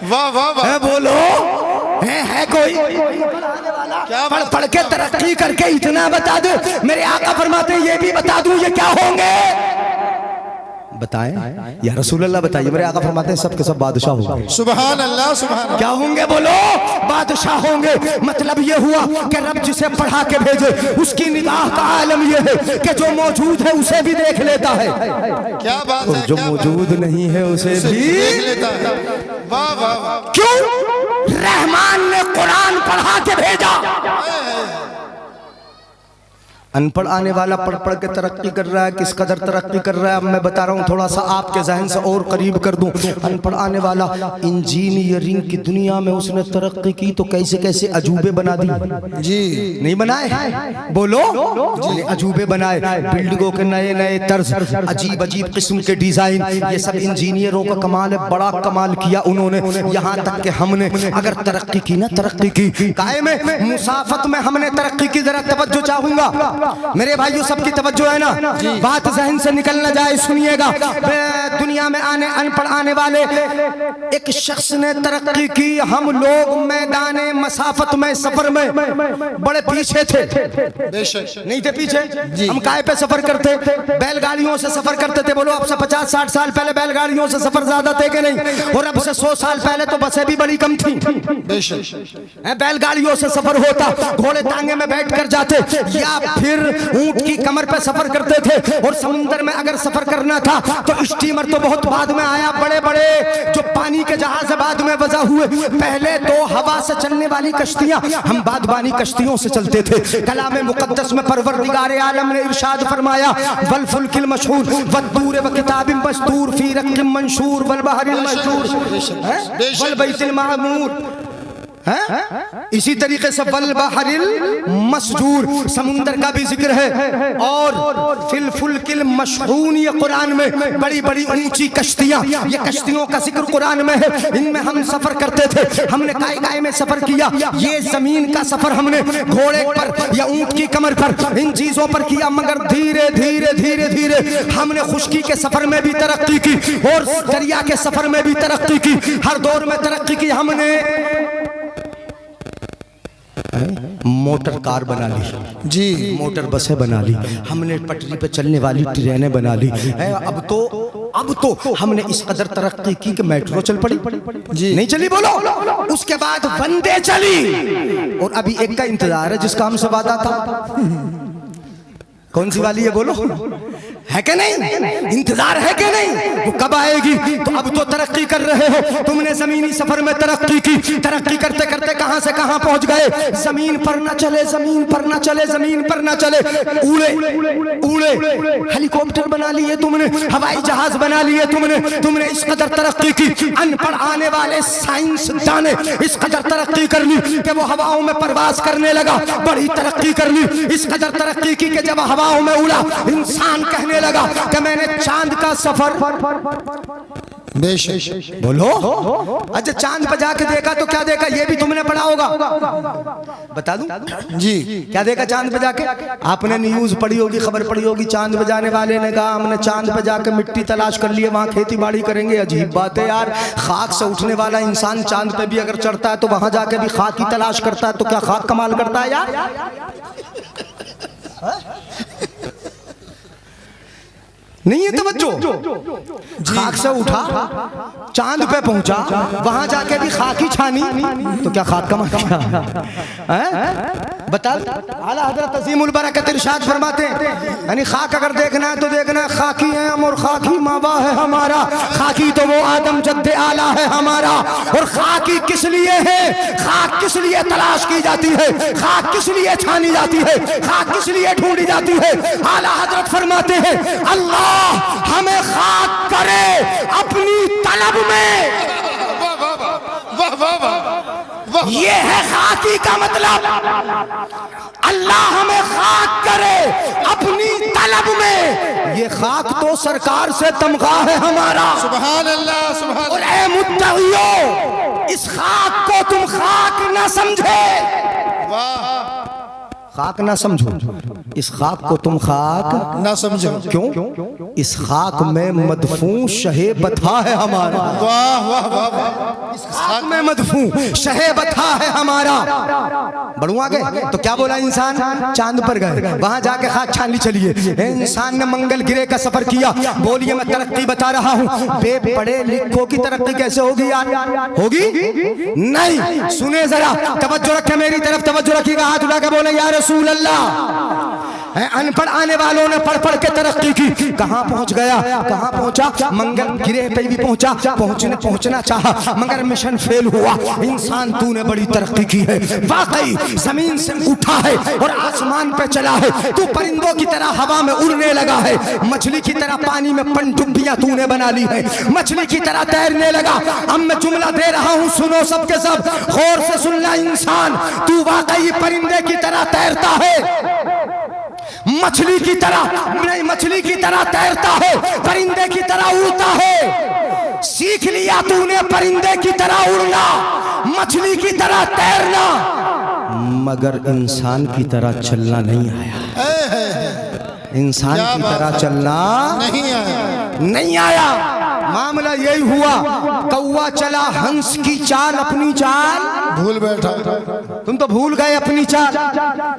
वाह वाह वाह। है बोलो है कोई क्या पढ़ के तरक्की करके इतना बता दे? मेरे आका फरमाते हैं ये भी बता दूं ये क्या होंगे? बताएं या रसूल अल्लाह बताइए। मेरे आका फरमाते हैं सब के सब बादशाह होंगे। सुभान अल्लाह सुभान अल्लाह। क्या होंगे? बोलो बादशाह होंगे। मतलब ये हुआ कि रब जिसे पढ़ा के भेजे उसकी निगाह का आलम ये है कि जो मौजूद है उसे भी देख लेता है। क्या बात है? जो मौजूद नहीं है उसे भी देख लेता है। वाह वाह वाह। क्यों? रहमान ने कुरान पढ़ा के भेजा। अनपढ़ आने वाला पढ़ पढ़ के तरक्की कर रहा है, किस कदर तरक्की कर रहा है अब मैं बता रहा हूँ, थोड़ा सा आपके जहन से और करीब कर दूं। अनपढ़ आने वाला इंजीनियरिंग की दुनिया में उसने तरक्की की तो कैसे कैसे अजूबे बना दी। जी नहीं बनाए? बोलो अजूबे बनाए, बिल्डिंगों के नए नए तर्ज, अजीब अजीब किस्म के डिजाइन, ये सब इंजीनियरों का कमाल है। बड़ा कमाल किया उन्होंने, यहाँ तक कि हमने अगर तरक्की की ना, तरक्की की कायम मुसाफत में हमने तरक्की की। जरा तवज्जो चाहूंगा मेरे भाइयों, सबकी तवज्जो है ना, बात जहन से निकल न जाए, सुनिएगा। दुनिया में अनपढ़ आने वाले एक शख्स ने तरक्की की। हम लोग मैदान मसाफत में सफर में बड़े पीछे थे, नहीं थे पीछे। हम काहे पे सफर करते? बैलगाड़ियों से सफर करते थे। बोलो अब से 50-60 साल पहले बैलगाड़ियों से सफर ज्यादा थे कि नहीं? और अब से 100 साल पहले तो बसें भी बड़ी कम थी। बैलगाड़ियों से सफर होता, घोड़े टांगे में बैठ कर जाते या फिर ऊंट की कमर पे सफर करते थे। और समुद्र में अगर सफर करना था तो स्टीमर तो बहुत बाद में आया। बड़े बड़े जो पानी के जहाज बाद में वजह हुए। पहले तो हवा से चलने वाली कश्तियां, हम बादबानी कश्तियों से चलते थे। कलाम मुकद्दस में परवरदिगार आलम ने इरशाद फरमाया, वल फुल्किल मशहूर वद्दूर व किताबिन मस्तूर फी रक्किम मंशूर वल बहरिल मशहूर वल बैतिल मामूर। इसी तरीके से वल बहरिल मस्जूर, समुद्र का भी जिक्र है। और फिल फुल्किल मशहून, ये कुरान में बड़ी बड़ी ऊंची कश्तियां, ये कश्तियों का जिक्र कुरान में है। इनमें हम सफर करते थे। हमने काय में सफर किया। ये जमीन का सफर हमने घोड़े पर या ऊंट की कमर पर, इन चीजों पर किया। मगर धीरे धीरे धीरे धीरे हमने खुश्की के सफर में भी तरक्की की और दरिया के सफर में भी तरक्की की। हर दौर में तरक्की की। हमने मोटर कार बना ली जी, मोटर बसें बना ली, हमने पटरी पे चलने वाली ट्रेनें बना ली। अब तो हमने इस कदर तरक्की की कि मेट्रो चल पड़ी जी, नहीं चली बोलो। उसके बाद वंदे चली और अभी एक का इंतजार है जिसका हमसे वादा था। कौन सी वाली है बोलो? है कि नहीं? इंतजार है कि नहीं? वो कब आएगी? तो अब तो तरक्की कर रहे हो। तुमने जमीनी सफर में तरक्की की। तरक्की करते करते कहां से कहां पहुंच गए? जमीन पर न चले, जमीन पर न चले, जमीन पर न चले, उड़े हेलीकॉप्टर बना लिए तुमने, हवाई जहाज बना लिए तुमने इस कदर तरक्की की। अनपढ़ आने वाले साइंसदान ने इस कदर तरक्की कर ली कि वो हवाओं में परवाज करने लगा। बड़ी तरक्की कर ली, इस कदर तरक्की की कि जब हवाओं में उड़ा, इंसान कहने लगा कि मैंने चांद का सफर बोलो। अच्छा, चांद पर जाके देखा तो क्या देखा? ये भी तुमने पढ़ा होगा, बता दूं जी। क्या देखा चांद पे जाके? आपने न्यूज पढ़ी होगी, खबर पढ़ी होगी। चांद पे जाने वाले ने कहा हमने चांद पे जाके मिट्टी तलाश कर लिए, वहां खेती बाड़ी करेंगे। अजीब बात है यार, खाक से उठने वाला इंसान चांद पे भी अगर चढ़ता है तो वहां जाके भी खाक की तलाश करता है, तो क्या खाक कमाल करता है यार? नहीं है तवज्जो। खाक से उठा, चांद पे पहुंचा, वहां जाके भी खाक ही छानी, तो क्या खाक कमा किया? बता। आला हजरत अज़ीमुल बरकत इरशाद फरमाते हैं, यानी खाक अगर देखना है तो देखना है खाकी है हम और खाकी मावा है हमारा। खाकी तो वो आदम जद्दे आला है हमारा। और खाकी किस लिए है? खाक किस लिए तलाश की जाती है? खाक किस लिए छानी जाती है? खाक किस लिए ढूंढी जाती है? आला हजरत फरमाते हैं, अल्लाह हमें खाक करे अपनी तलब में। ये है खाकी का मतलब। अल्लाह हमें खाक करे अपनी तलब में। ये खाक तो सरकार से तमगा है हमारा। सुभान अल्लाह, सुभान। और ऐ मुत्तक़ियों, इस खाक को तुम खाक ना समझे, खाक ना समझो। इस खाक को तुम खाक ना समझो। क्यों? इस खाक में मदफून शहे बथा है हमारा। वाह वाह वाह। इस खाक में मदफून शहे बथा है हमारा। बढ़ुआ गए तो क्या बोला इंसान? चांद पर गए, वहां जाके खाक छान ली। चलिए, इंसान ने मंगल गिरे का सफर किया। बोलिए मैं तरक्की बता रहा हूँ। बेपढ़े लिखों की तरक्की कैसे होगी यार? होगी नहीं। सुने जरा, तवज्जो रखे मेरी तरफ, तवज्जो रखिएगा। हाथ उठा के बोले या रसूल अल्लाह। अनपढ़ आने वालों ने पढ़ पढ़ के तरक्की की। कहां पहुंच गया? कहां पहुंचा? मंगल गिरे पे भी पहुंचना चाहा, मगर मिशन फेल हुआ। इंसान तूने बड़ी तरक्की की है, वाकई जमीन से उठा है और आसमान पे चला है। तू परिंदों की तरह हवा में उड़ने लगा है, मछली की तरह पानी में पनडुब्बियां तूने बना ली है, मछली की तरह तैरने लगा। अब मैं जुमला दे रहा हूं, सुनो सबके सब, गौर से सुनना। इंसान तू वाकई परिंदे की तरह तैरता है, मछली की तरह नहीं, मछली की तरह तैरता है, परिंदे की तरह उड़ता है। सीख लिया तूने परिंदे की तरह उड़ना, मछली की तरह तैरना, मगर इंसान की तरह चलना नहीं आया। इंसान की तरह चलना नहीं आया। मामला यही हुआ, कौवा चला हंस की चाल, अपनी चाल भूल बैठा। तुम तो भूल गए अपनी चाल।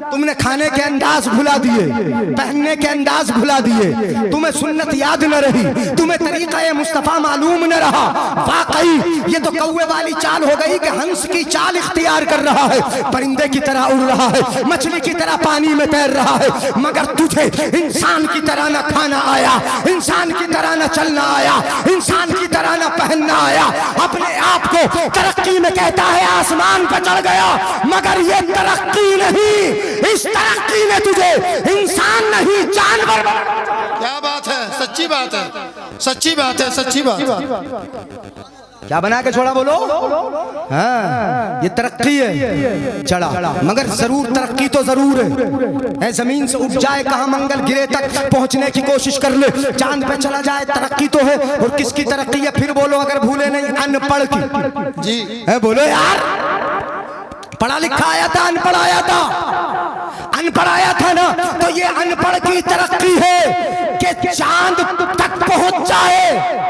तुमने खाने के अंदाज भुला दिए, पहनने के अंदाज भुला दिए, तुम्हें सुन्नत याद न रही, तुम्हें तरीका मुस्तफा मालूम न रहा। वाकई ये तो कौवे वाली चाल हो गई कि हंस की चाल इख्तियार कर रहा है, परिंदे की तरह उड़ रहा है, मछली की तरह पानी में तैर रहा है, मगर तुझे इंसान की तरह न खाना आया, इंसान की तरह न चलना आया, इंसान की तरह न पहनना आया। अपने आप को तरक्की में कहता है आसमान पर चढ़ गया, मगर ये तरक्की नहीं, इस तरक्की ने तुझे इंसान नहीं जानवर। क्या बात है, सच्ची बात है, सच्ची बात है, सच्ची बात। क्या बना के छोड़ा बोलो? हाँ, ये तरक्की है, चढ़ा, मगर जरूर तरक्की तो जरूर है। जमीन से उठ जाए, कहाँ मंगल गिरे तक पहुंचने की कोशिश कर ले, चांद पे चला जाए, तरक्की तो है। और किसकी तरक्की है फिर बोलो, अगर भूले नहीं, अनपढ़ की जी है। बोलो यार, पढ़ा लिखा आया था, अनपढ़ आया था, अनपढ़ आया था ना, तो ये अनपढ़ की तरक्की है कि चांद तक पहुंच जाए।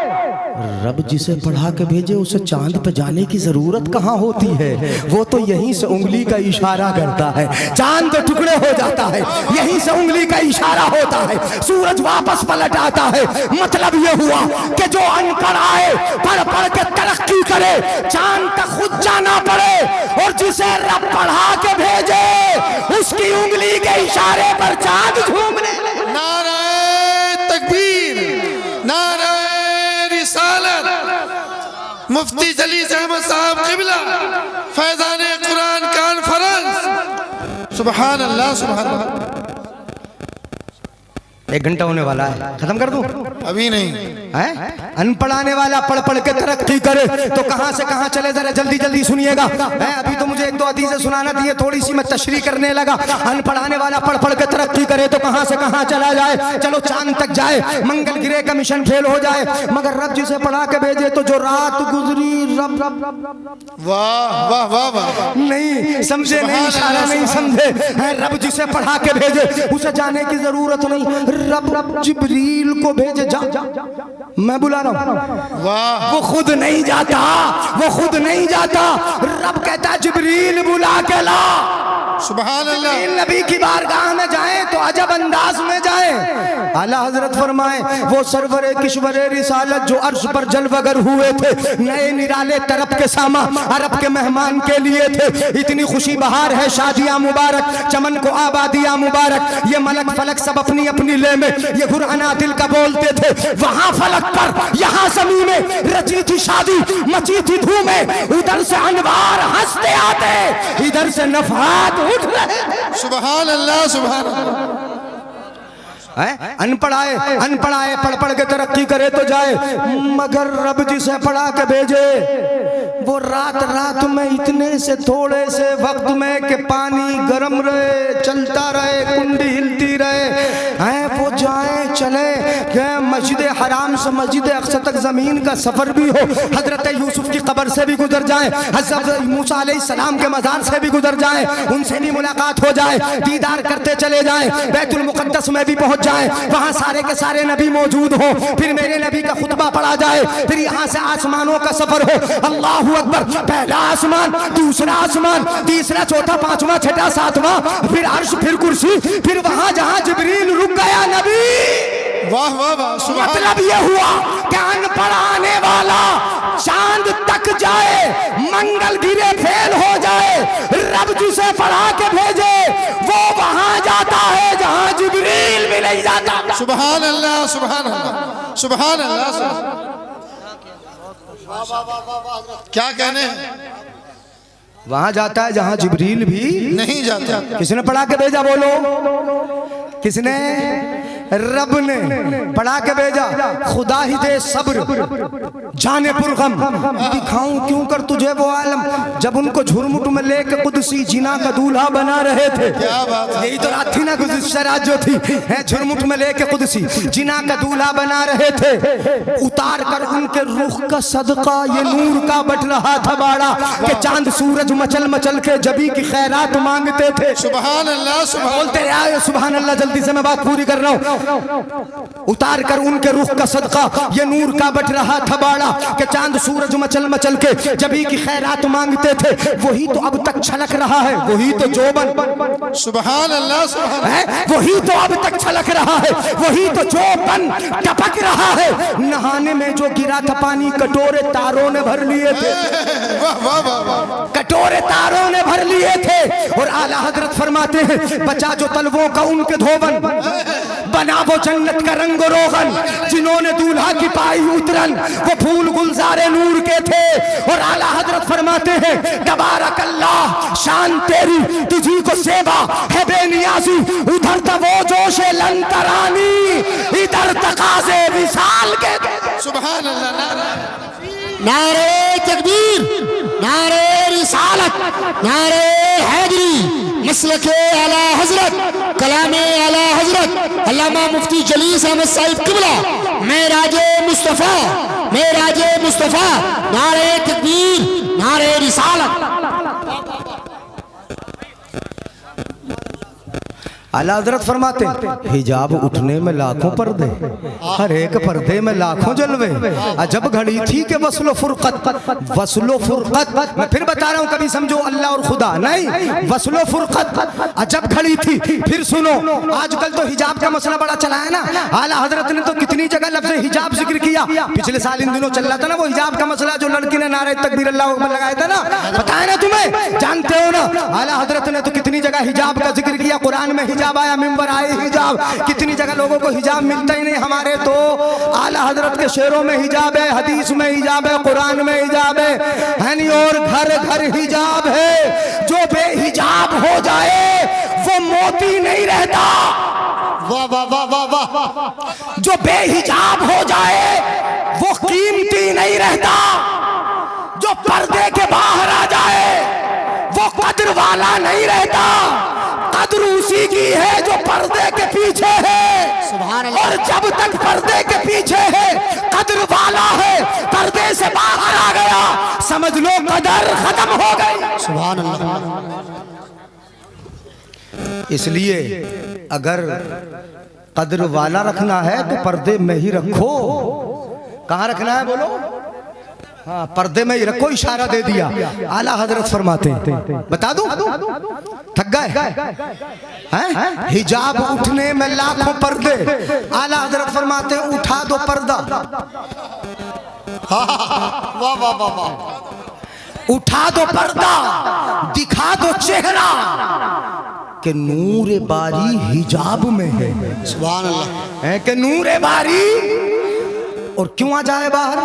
रब जिसे पढ़ा के भेजे उसे चांद पे जाने की जरूरत कहाँ होती है, वो तो यहीं से उंगली का इशारा करता है, चांद तो टुकड़े हो जाता है, यहीं से उंगली का इशारा होता है, सूरज वापस पलट आता है। मतलब ये हुआ कि जो अनपढ़ आए, पढ़ पढ़ के तरक्की करे, चांद तक खुद जाना पड़े, और जिसे रब पढ़ा के भेजे उसकी उंगली के इशारे पर चांद घूमने। नारे तकबीर, नारे रिसालत, मुफ्ती जलील अहमद साहब क़िबला, फैज़ान कुरान कॉन्फ्रेंस। सुभान अल्लाह, सुभान अल्लाह। 1 घंटा होने वाला है, खत्म कर दूं? अभी नहीं है? अनपढ़ाने वाला पढ़ पढ़ के तरक्की करे तो कहां से कहां चले, जरा जल्दी जल्दी सुनिएगा। अभी तो मुझे 1-2 हदीसें सुनाना थी, थोड़ी सी मैं तशरीह करने लगा। अनपढ़ाने वाला पढ़ पढ़ के तरक्की करे तो कहां से कहां चला जाए, चलो चांद तक जाए, मंगल गिरे का मिशन फेल हो जाए, मगर रब जिसे पढ़ा के भेजे तो जो रात गुजरी, रब वाह वाह वाह वाह, नहीं समझे, नहीं इशारा नहीं समझे। रब जिसे पढ़ा के भेजे उसे जाने की जरूरत नहीं, रब जिब्रील को भेजे, जा मैं बुला रहा हूं। वाह, वो खुद नहीं जाता, वो खुद नहीं जाता, रब कहता जिब्रील बुला के ला। सुभान अल्लाह। नबी की बारगाह में जाए तो अजब अंदाज में जाए। आला हजरत फरमाए, वो सरवरे किश्वरे रिसालत जो अर्श पर जलवगर हुए थे, नए निराले तरफ के सामा अरब के मेहमान के लिए थे। इतनी खुशी बहार है, शादियां मुबारक, चमन को आबादियां मुबारक। ये मलक फलक सब अपनी अपनी ले में ये गुरआना दिल का बोलते थे। वहां फलक पर, यहाँ ज़मीन में रची थी शादी, मची थी धूमें, उधर से अनवार हंसते आते, इधर से नफात उठ रहे। सुभान अल्लाह, सुभान अल्लाह। अनपढ़ आए पढ़ पढ़ के तरक्की करे तो जाए, मगर रब जिसे पढ़ा के भेजे वो रात रात में इतने से थोड़े से वक्त में कि पानी गर्म रहे, चलता रहे, कुंडी हिलती रहे, वो जाए चले कि मस्जिद हराम से मस्जिद अक्सा तक जमीन का सफर भी हो, हजरत यूसुफ की कब्र से भी गुजर जाए, हजरत मूसा अलैहिस्सलाम के मजार से भी गुजर जाए, उनसे भी मुलाकात हो जाए, दीदार करते चले जाए, बैतुल मुकद्दस में भी पहुंच जाए, वहां सारे के सारे नबी मौजूद हो, फिर मेरे नबी का खुतबा पढ़ा जाए, फिर यहाँ से आसमानों का सफर हो। अल्लाहू अकबर, पहला आसमान, दूसरा आसमान, तीसरा, चौथा, पांचवा, छठा, सातवां, फिर अर्श, फिर कुर्सी, फिर वहां जहां जिब्रील रुक गया नबी। वाह वाह वाह। मतलब ये हुआ कि अनपढ़ आने वाला चांद तक जाए, मंगल गिरे फेल हो जाए, रब जिसे पढ़ा के भेजे वो वहां जाता है जहां जिब्रील भी नहीं जाता। सुभान अल्लाह, सुभान अल्लाह, सुभान अल्लाह। क्या कहने हैं? वहां जाता है जहां जिब्रील भी नहीं जाता। किसने पढ़ा के भेजा बोलो? किसने? रब ने पढ़ा के भेजा। खुदा ही दे सब्र, जाने पुरगम दिखाऊं क्यों कर तुझे वो आलम। जब उनको झुरमुट में लेके कुदसी जिना का दूल्हा बना रहे थे, यही तो रात थी ना, गुज़िश्ता रात जो थी, है झुरमुट में लेके कुदसी जिना का दूल्हा बना रहे थे। उतार कर उनके रुख का सदका ये नूर का बट रहा था बाड़ा, कि चांद सूरज मचल मचल के जबी की खैरात मांगते थे। सुभान अल्लाह, सुभान बोलते रहे सुभान अल्लाह, जल्दी से मैं बात पूरी कर रहा हूँ। उतार कर उनके रुख का सदका ये नूर का बट रहा था बाड़ा, कि चांद सूरज मचल मचल के जबी की खैरात मांगते थे। वही तो अब तक छलक रहा है, वही तो जोबन, सुभान अल्लाह, सुभान है वही तो अब तक छलक रहा है, वही तो जोबन टपक रहा है। नहाने में जो गिरा था पानी कटोरे तारों ने भर लिए थे, वाह वाह वाह वाह, कटोरे तारों ने भर लिए थे। और आला हजरत फरमाते हैं बचा जो तलवों का उनके धोबन, बना वो जन्नत का रंग रोगन, जिन्होंने दूल्हा की पाई उतरन वो फूल गुलजारे नूर के थे। और आला हजरत फरमाते हैं तबारक अल्लाह, शान तेरी तुझी को सेवा है बेनियाजी, उधर था वो जोशे लंतरानी, इधर तकाज़े विसाल के। सुभान अल्लाह, नारे तकबीर, नारे रिसालत, नारे हैदरी, मसलके आला हजरत, कलामे आला हजरत अल्लामा मुफ्ती जलीस अहमद साहिब किबला, मेराजे मुस्तफ़ा, मेराजे मुस्तफ़ा, नारे तकबीर, नारे रिसालत। आला हजरत फरमाते हिजाब उठने में लाखों पर्दे, हर एक पर्दे में लाखों जलवे। अजब घड़ी थी कि वस्लो फुरकत, वस्लो फुरकत, मैं फिर बता रहा हूँ, कभी समझो अल्लाह और खुदा नहीं, वस्लो फुरकत अजब घड़ी थी। फिर सुनो, आजकल तो हिजाब का मसला बड़ा चला है ना, आला हजरत ने तो कितनी जगह लफ्ज़ हिजाब जिक्र किया। पिछले साल इन दिनों चल रहा था ना वो हिजाब का मसला, जो लड़की ने नारे तकबीर अल्लाह अकबर लगाया था ना, बताया ना तुम्हें, जानते हो ना। आला हजरत ने तो कितनी जगह हिजाब का जिक्र किया, कुरान में हिजाब आया, मिंबर आए हिजाब, कितनी जगह लोगों को हिजाब मिलता ही नहीं। हमारे तो आला हजरत के शेरों में हिजाब है, हदीस में हिजाब है, कुरान में हिजाब है नहीं, और घर घर हिजाब है। जो बेहिजाब हो जाए वो मोती नहीं रहता, वाह वाह वाह वाह वाह, जो बेहिजाब हो जाए वो कीमती नहीं रहता, जो पर्दे के बाहर आ जाए वो कद्र वाला नहीं रहता। कद्र उसी की है जो पर्दे के पीछे है, सुभान अल्लाह। और जब तक पर्दे के पीछे है कद्र वाला है, पर्दे से बाहर आ गया समझ लो कदर खत्म हो गई। सुभान अल्लाह। इसलिए अगर कद्र वाला रखना है तो पर्दे में ही रखो। कहाँ रखना है बोलो? हाँ, पर्दे में ही रखो, इशारा दे दिया। आला हजरत फरमाते हैं, बता दूं, थक गए हैं? हिजाब उठने में लाखों पर्दे, आला हजरत फरमाते हैं उठा दो पर्दा, वाह वाह वाह वाह, उठा दो पर्दा, दिखा दो चेहरा कि नूर बारी हिजाब में है। सुभान अल्लाह। है कि नूर बारी, और क्यों आ जाए बाहर?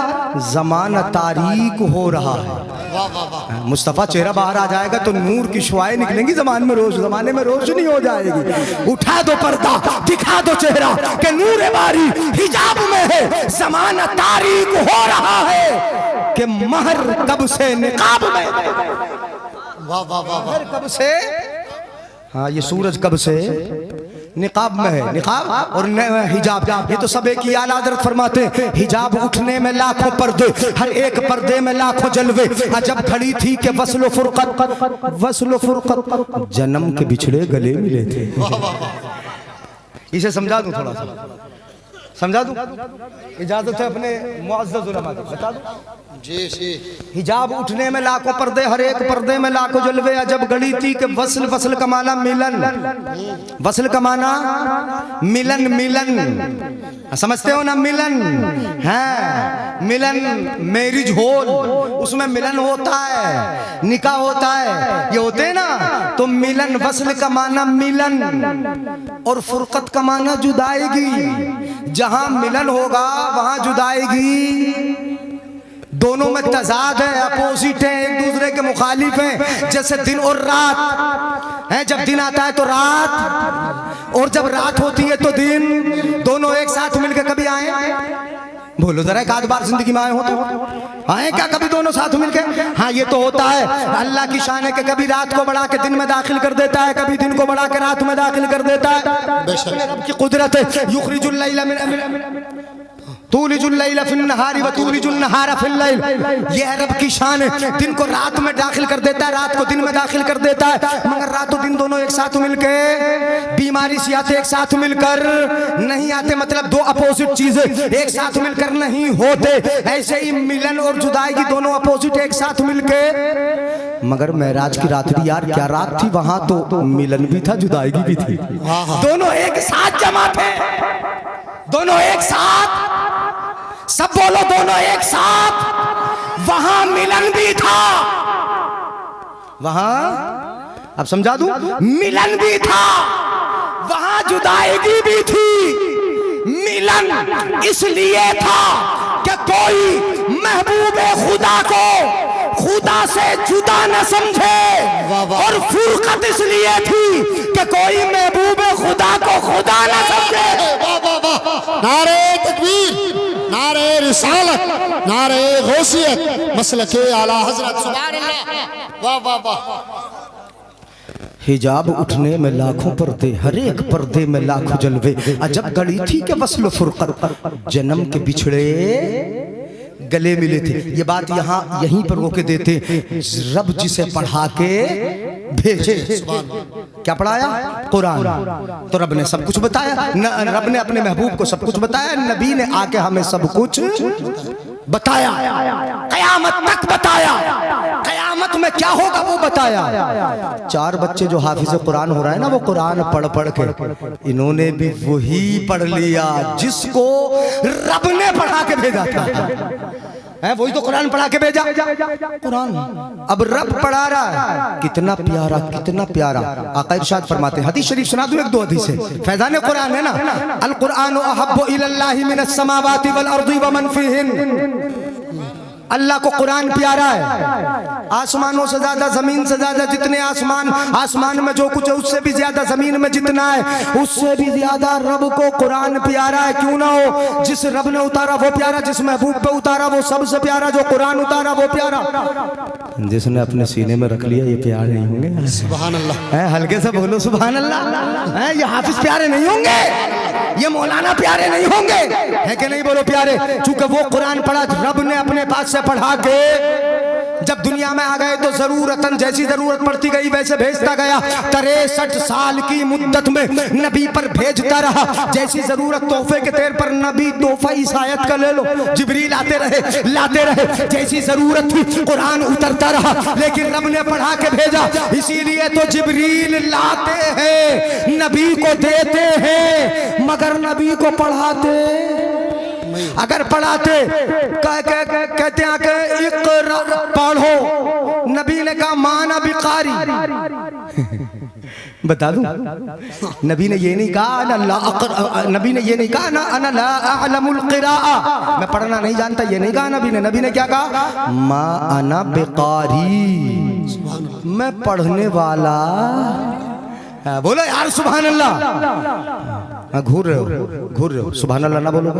जमाना तारीक हो रहा है। वाह वाह वाह, मुस्तफा चेहरा बाहर आ जाएगा तो नूर की शुआएं निकलेंगी जमाने में रोशनी हो जाएगी। उठा दो पर्दा, दिखा दो चेहरा कि नूर बारी हिजाब में है। जमाना तारीक हो रहा है कि महर कब से निकाब में, वाह वाह वाह वाह, कब से, हाँ ये सूरज कब से निकाब में है। निकाब और हिजाब, ये तो सब एक ही। आला हज़रत फरमाते हैं हिजाब उठने में लाखों पर्दे, हर एक पर्दे में लाखों जलवे। अजब खड़ी थी कि वस्लो फुरकत, वस्लो फुरकत, जन्म के बिछड़े गले मिले थे। इसे समझा दूं, थोड़ा सा समझा दूं, इजाजत है अपने मुअज़्ज़ज़ उलमा की, बता दूं जी जी। हिजाब उठने में लाखों पर्दे, हर एक पर्दे में लाखों जलवे। अजब घड़ी थी कि वस्ल, वस्ल का माना मिलन, वस्ल का माना मिलन, मिलन समझते हो ना? मिलन है, मिलन मैरिज हॉल, उसमें मिलन होता है, निकाह होता है, ये होते हैं ना। तो मिलन, वस्ल का माना मिलन, और फुरकत का माना जुदाएगी। जहां मिलन होगा वहां जुदाएगी। दोनों में तजाद है, अपोजिट है, एक दूसरे के मुखालिफ हैं। जैसे दिन और रात है, जब दिन आता है तो रात, और जब रात होती है तो दिन, दोनों एक साथ मिलकर कभी आए बोलो जरा, एक आध बार जिंदगी में आए हो तो आए क्या कभी दोनों साथ मिलके? हाँ ये तो होता है, अल्लाह की शान है कि कभी रात को बढ़ा के दिन में दाखिल कर देता है, कभी दिन को बढ़ा के रात में दाखिल कर देता है। रब की कुदरत है। युखरिजुल लैला मिन तूलिजुल लैला फिन नहारी व तूलिजुल नहारा फिल लैल। ये है रब की शान है, दिन को रात में दाखिल कर देता है, रात को दिन में दाखिल कर देता है। मगर रात और दिन दोनों एक साथ मिलके बीमारी से आते, एक साथ मिलकर नहीं आते, मतलब दो अपोजिट चीजें एक साथ मिलकर नहीं होते। ऐसे ही मिलन और जुदाई की दोनों अपोजिट एक साथ मिलके। मगर मेराज की रात भी यार क्या रात थी, वहां तो मिलन भी था, जुदाई भी थी, दोनों एक साथ जमा थे, दोनों एक साथ। सब बोलो, दोनों एक साथ। वहां मिलन भी था, वहां अब समझा दूं, मिलन भी था, वहां जुदाईगी भी थी। मिलन इसलिए था कि कोई महबूबे खुदा को खुदा से जुदा न समझे, और फुरकत इसलिए थी कि कोई महबूबे खुदा को खुदा न समझे। नारे तकबीर, नारे रिसालत, नारे गौसियत, मसलके आला हजरत, सुभान अल्लाह, वाह वाह वाह। हिजाब उठने में लाखों पर्दे, हर एक पर्दे में लाखों जलवे, अजब घड़ी थी कि वस्ल फुरकत, जन्म के बिछड़े गले मिले थे। ये बात यहाँ यहीं पर रोके देते। रब जिसे पढ़ा के भेजे, क्या पढ़ाया? कुरान। तो रब ने सब कुछ बताया, रब ने अपने महबूब को सब कुछ बताया, नबी ने आके हमें सब कुछ बताया, कयामत तक बताया, कयामत में क्या होगा वो बताया। 4 बच्चे जो हाफिज कुरान हो रहा है ना, वो कुरान पढ़ पढ़ के इन्होंने भी वही पढ़ लिया जिसको रब ने पढ़ा के भेजा था। है वही तो कुरान पढ़ा के भेजा, कुरान अब रब पढ़ा रहा है। कितना प्यारा, कितना प्यारा। आका इरशाद फरमाते हैं, हदीस शरीफ सुना दूं, 1-2 हदीस है, फैजान कुरान है ना। अल कुरान अहब्बु इलल्लाहि मिनस समावाति वल अर्दि व मन फीहिन। अल्लाह को कुरान प्यारा है, आसमानों से ज्यादा, जमीन से ज्यादा, जितने आसमान में जो कुछ है उससे भी ज्यादा, जमीन में जितना है उससे भी ज्यादा रब को कुरान प्यारा है। क्यों ना हो, जिस रब ने उतारा वो प्यारा, जिस महबूब पे उतारा वो सबसे प्यारा, जो कुरान उतारा वो प्यारा। जिसने अपने सीने में रख लिया ये प्यार नहीं होंगे? सुभान अल्लाह, हल्के से बोलो सुभान अल्लाह। ये हाफिज प्यारे नहीं होंगे, ये मौलाना प्यारे नहीं होंगे, है कि नहीं? बोलो प्यारे। चूंकि वो कुरान पढ़ा, रब ने अपने पास से पढ़ा के जब दुनिया में आ गए तो जरूरतन, जैसी जरूरत पड़ती गई वैसे भेजता गया। 63 साल की मुद्दत में नबी पर भेजता रहा, जैसी जरूरत तोहफे के तौर पर नबी तोहफा ईसायत का ले लो, जिब्रील आते रहे, लाते रहे, जैसी जरूरत थी कुरान उतरता रहा, लेकिन रब ने पढ़ा के भेजा। इसीलिए तो जिब्रील लाते हैं, नबी को देते हैं, मगर नबी को पढ़ाते, अगर पढ़ाते कहते हैं कि इक़रा पढ़ो, नबी ने कहा माना बिकारी। बता दूं, नबी ने ये नहीं कहा नबी ने ये नहीं कहा ना अना ला अअलमुल क़िराअ, मैं पढ़ना नहीं जानता, ये नहीं कहा नबी ने। नबी ने क्या कहा? मा अना बिकारी, मैं पढ़ने वाला। बोलो यार सुभान अल्लाह। घूर रहे हो, सुभान अल्लाह ना बोलो।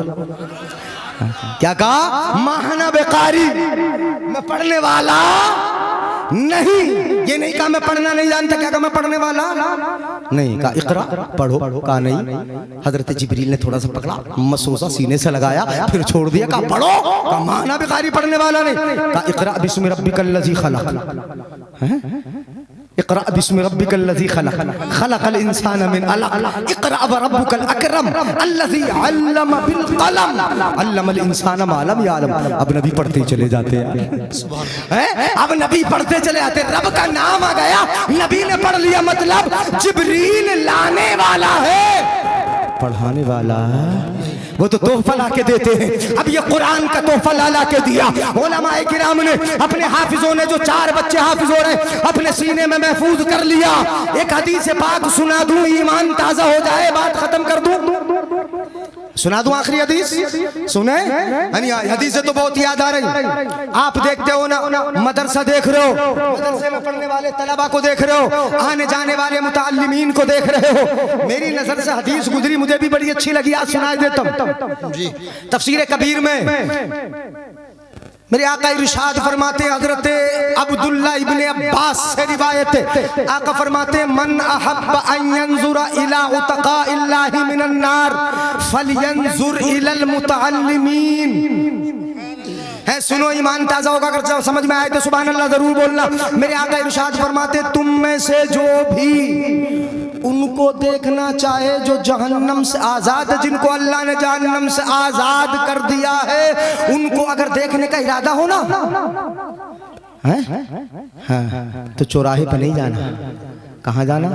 क्या कहा? माहना बेकारी, मैं पढ़ने वाला नहीं। ये नहीं कहा मैं पढ़ना नहीं जानता, क्या कहा? मैं पढ़ने वाला नहीं। कहा इक़रा पढ़ो, कहा नहीं। हजरत जिब्रील ने थोड़ा सा पकड़ा, मसोसा सीने से लगाया, फिर छोड़ दिया। कहा पढ़ो, कहा माहना बेकारी, पढ़ने वाला नहीं। कहा इक़रा बिस्मि रब्बिकल लज़ी खलक़, इक़रा बिस्मि रब्बिकल लज़ी खलक़, खलक़ल इंसान मिन अलक़, इक़रा व रब्बुकल अकरम अल्लज़ी अल्लम बिल क़लम, अल्लमल इंसान मा लम यअलम। अब नबी पढ़ते चले जाते हैं, अब नबी पढ़ते चले आते, रब का नाम आ गया, नबी ने पढ़ लिया, मतलब जिब्रील लाने वाला है, पढ़ाने वाला है। वो तो तोहफा ला के देते हैं। अब ये कुरान का तोहफा ला के दिया उलमाए किराम ने, अपने हाफिजों ने, जो 4 बच्चे हाफिज हो रहे अपने सीने में महफूज कर लिया। एक हदीस पाक सुना दूं, ईमान ताजा हो जाए, बात खत्म कर दूं। सुना दूं आखिरी हदीस, सुने। हदीस से तो बहुत याद आ रही। आप देखते हो ना, मदरसा देख रहे हो, मदरसे में पढ़ने वाले तलबा को देख रहे हो, आने जाने वाले मुताल्लिमीन को देख रहे हो। मेरी नजर से हदीस गुजरी, मुझे भी बड़ी अच्छी लगी, आज सुना देता हूं। तफसीर कबीर में मेरे आका इरशाद फरमाते, हजरत अब्दुल्ला इब्ने अब्बास से रिवायत है, आका फरमाते मन अहब्ब अन यंजुरा इला उतकाइल्लाहि मिनन नार फलयंजुर इलल मुतअल्लिमीन। है, सुनो, ईमान ताजा होगा, अगर समझ में आए तो सुभान अल्लाह जरूर बोलना। मेरे आका इरशाद फरमाते, तुम में से जो भी उनको देखना चाहे जो जहन्नम से आजाद है, जिनको अल्लाह ने जहन्नम से आजाद कर दिया है, उनको अगर देखने का इरादा हो ना, हाँ, तो चौराहे पर नहीं जाना। कहाँ जाना?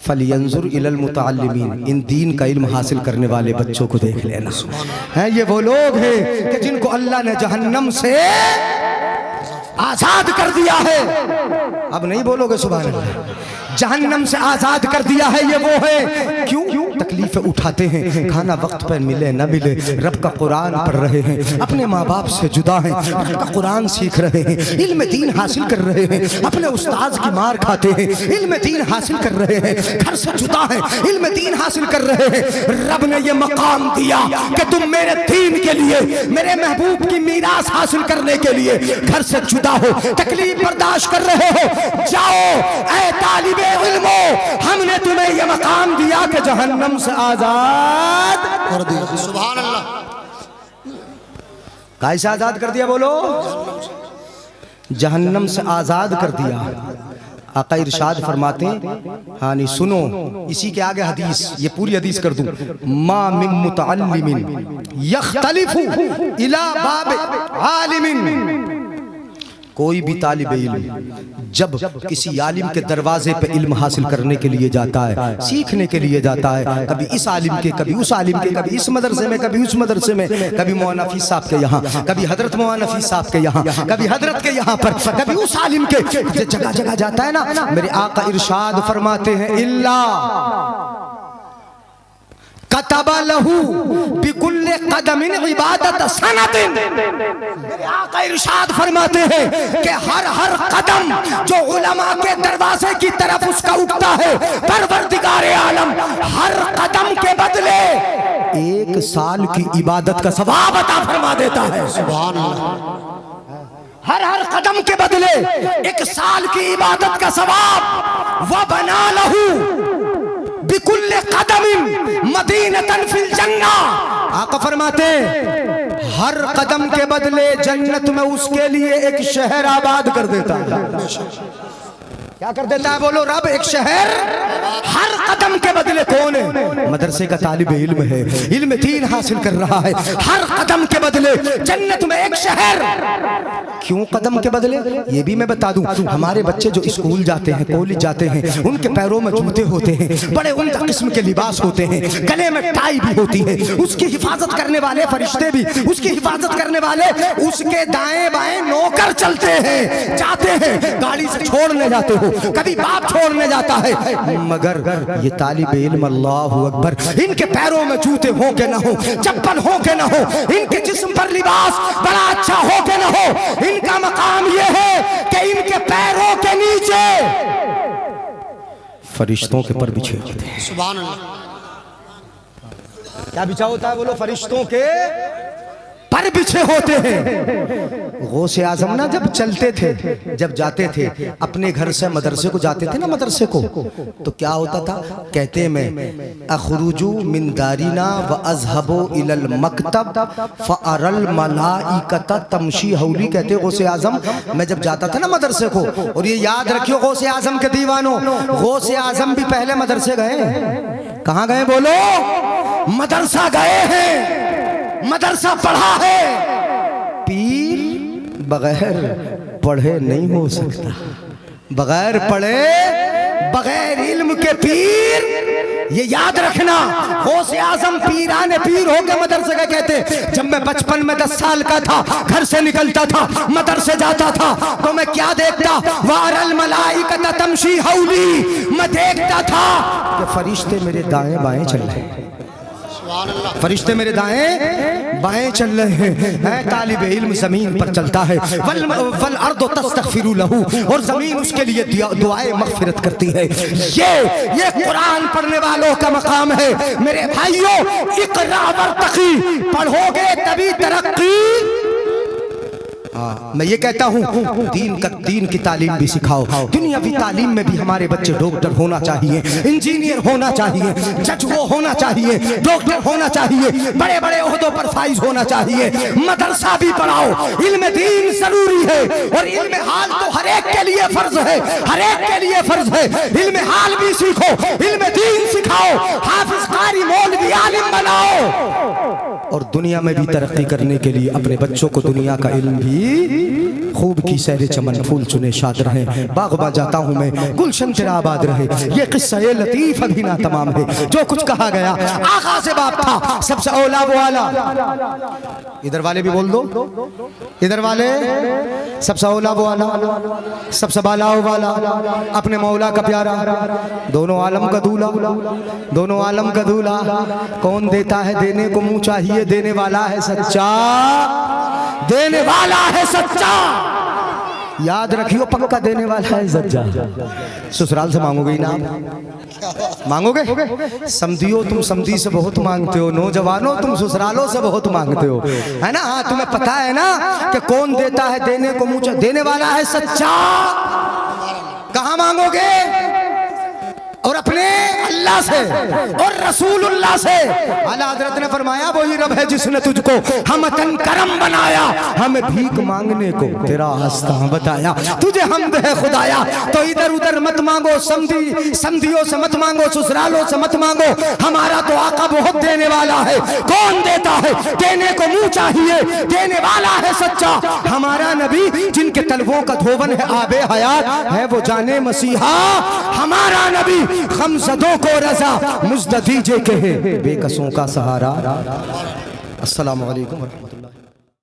फलियंजुर इलल मुतअल्लिमीन, इन दीन का इल्म हासिल करने वाले बच्चों को देख लेना। है, ये वो लोग हैं कि जिनको अल्लाह ने जहन्नम से आजाद कर दिया है। अब नहीं बोलोगे सुभान अल्लाह? जहन्नम से आजाद कर दिया है, ये वो है। क्यों? तकलीफें उठाते हैं, खाना वक्त पर मिले न मिले, रब का कुरान पढ़ रहे हैं, अपने माँ बाप से जुदा हैं, रब का कुरान सीख रहे हैं, इल्म दीन हासिल कर रहे हैं, अपने उस्ताद की मार खाते हैं, इल्म दीन हासिल कर रहे हैं, घर से जुदा हैं, इल्म दीन हासिल कर रहे हैं। रब ने ये मकाम दिया कि तुम मेरे दीन के लिए, मेरे महबूब की मीरास हासिल करने के लिए घर से जुदा हो, तकलीफ बर्दाश्त कर रहे हो। जाओ ऐ तालिबे इल्मो, हमने तुम्हें ये मकाम दिया कि जहन्नम से आजाद कर दिया। सुभान अल्लाह। कैसे आजाद कर दिया बोलो? जहन्नम से आजाद कर दिया। आका इरशाद फरमाते, हाँ नहीं सुनो, इसी के आगे हदीस, ये पूरी हदीस कर दूं। मा मिन मुतअल्लिमिन यख्तलिफु इला बाब आलिमिन, कोई भी तालिब इल्म जब किसी आलिम के दरवाजे पे इल्म हासिल करने के लिए जाता है, सीखने के लिए जाता है, कभी इस आलिम के, कभी उस आलिम के, कभी इस मदरसे में, कभी उस मदरसे में, कभी मौलाना हफीज साहब के यहाँ, कभी हजरत मौलाना हफीज साहब के यहाँ, कभी हजरत के यहाँ पर, कभी उस आलिम के, जगह जगह जाता है ना, मेरे आका इरशाद फरमाते हैं, इल्ला कतबा लहू बिकुल्ले कदमिन इबादत सनतिन। मेरे आका इरशाद फरमाते हैं कि हर कदम जो उलमा के दरवाजे की तरफ उसका उठता है, परवरदिगार आलम हर कदम के बदले 1 साल की इबादत का सवाब अता फरमा देता है। सुभान अल्लाह। हर कदम के बदले 1 साल की इबादत का सवाब। व बना लहू बिकुल्ले कदमिन मदीनतन फिल जन्ना। आका फरमाते हर कदम के बदले जन्नत में उसके लिए एक शहर आबाद कर देता है। क्या कर देता है बोलो? रब एक शहर हर कदम के बदले। कौन है? मदरसे का तालिब इल्म है, इल्म दीन हासिल कर रहा है, हर कदम के बदले जन्नत में एक शहर। क्यों कदम के बदले? ये भी मैं बता दूं, हमारे बच्चे जो स्कूल जाते हैं, कॉलेज जाते हैं, उनके पैरों में जूते होते हैं, बड़े उम्दा किस्म के लिबास होते हैं, गले में टाई भी होती है, उसकी हिफाजत करने वाले फरिश्ते भी, उसकी हिफाजत करने वाले उसके दाएं बाएं नौकर चलते हैं, जाते हैं, गाड़ी से छोड़ने जाते हो, कभी बाप छोड़ने जाता है, मगर ये तालिब इल्म, अल्लाहु अकबर, इनके पैरों में जूते हो के ना हो, चप्पल हो के ना हो, इनके जिस्म पर लिबास बड़ा अच्छा हो के ना हो, इनका मकाम ये है कि इनके पैरों के नीचे फरिश्तों के पर बिछे होते हैं। सुभान अल्लाह। क्या बिछा होता है बोलो? फरिश्तों के पर बिछे होते हैं। गौसे आजम ना जब चलते थे, जब जाते थे अपने घर से मदरसे को जाते थे ना, मदरसे को, तो क्या होता था? कहते मैं अखरुजु मिन दारिना व अज़हबु इलल मकतब फअरल मलाइकत तमशी हौली। कहते गौसे आजम, मैं जब जाता था ना मदरसे को, और ये याद रखियो गौसे आजम के दीवानों, गौसे आजम भी पहले मदरसे गए। कहाँ गए बोलो? मदरसा गए हैं, मदरसा पढ़ा है। पीर बगैर पढ़े नहीं हो सकता, बगैर पढ़े, बगैर इल्म के पीर, ये याद रखना। गौसे आजम पीराने पीर हो के मदरसे का कहते, जब मैं बचपन में 10 साल का था, घर से निकलता था, मदरसे जाता था, तो मैं क्या देखता? वारल मलाइकत तमशी हौली। मैं देखता था कि फरिश्ते मेरे दाएं बाएं चल रहे हैं। फरिश्ते मेरे दाएं बाएं चल रहे हैं। तालिब इल्म जमीन पर चलता है, वल अर्दो तस्तगफिरु लहू, और जमीन उसके लिए दुआए मगफिरत करती है। ये कुरान पढ़ने वालों का मकाम है मेरे भाइयों। इक़रा वरतक़ी, पढ़ोगे तभी तरक्की। मैं ये कहता हूँ दीन की तालीम भी सिखाओ। दुनियावी तालीम में भी हमारे बच्चे डॉक्टर होना चाहिए, इंजीनियर होना चाहिए, जज वो होना चाहिए, डॉक्टर होना चाहिए, बड़े बड़े ओहदों पर फाइज होना चाहिए। मदरसा भी पढ़ाओ, इल्म दीन जरूरी है। और इल्म हाल तो हर एक के लिए फर्ज है, हर एक के लिए फर्ज है। इल्म हाल भी सीखो, इल्म दीन सिखाओ, हाफिज कारी मौलवी आलिम बनाओ। और दुनिया में भी तरक्की करने के लिए अपने बच्चों को दुनिया का इल्म भी खूब की सैर चमन फूल चुने शाद रहे। बागबा जाता हूँ मैं, गुलशन तेरा आबाद रहे। ये किस्सा ये लतीफ अभी ना तमाम है। जो कुछ कहा गया आगा से बाप था, सबसे औला वो आला। इधर वाले भी बोल दो, इधर वाले सबसे औला वो आला, सबसे बाला वाला, अपने मौला का प्यारा, दोनों आलम का दूल्हा, दोनों आलम का दूल्हा। कौन देता है देने को मुंह चाहिए, देने वाला है सच्चा, देने वाला है सच्चा। याद रखियो पक्का देने वाला है सच्चा। ससुराल से मांगोगे इनाम, मांगोगे? समझियो तुम समझी से बहुत मांगते हो, नौजवानों तुम ससुरालों से बहुत मांगते हो, है ना? हाँ, तुम्हें पता है ना कि कौन देता है देने को मुंह, देने वाला है सच्चा। कहाँ मांगोगे? और अपने अल्लाह से और रसूलुल्लाह से। आला हज़रत ने फरमाया वही रब है जिसने तुझको हमतन करम बनाया, हमें भीख मांगने को तेरा रास्ता बताया। तुझे हमद है खुदाया, तो इधर उधर मत मांगो, समधियों से मत मांगो, ससुरालों से मत मांगो। हमारा तो आका बहुत देने वाला है। कौन देता है देने को मुंह चाहिए, देने वाला है सच्चा। हमारा नबी जिनके तलवों का धोवन है आबे हयात है, वो जाने मसीहा। हमारा नबी खमसदों को रजा मुज़्द दीजे के है, बेकसों का सहारा। अस्सलामु अलैकुम व रहमतुल्लाह।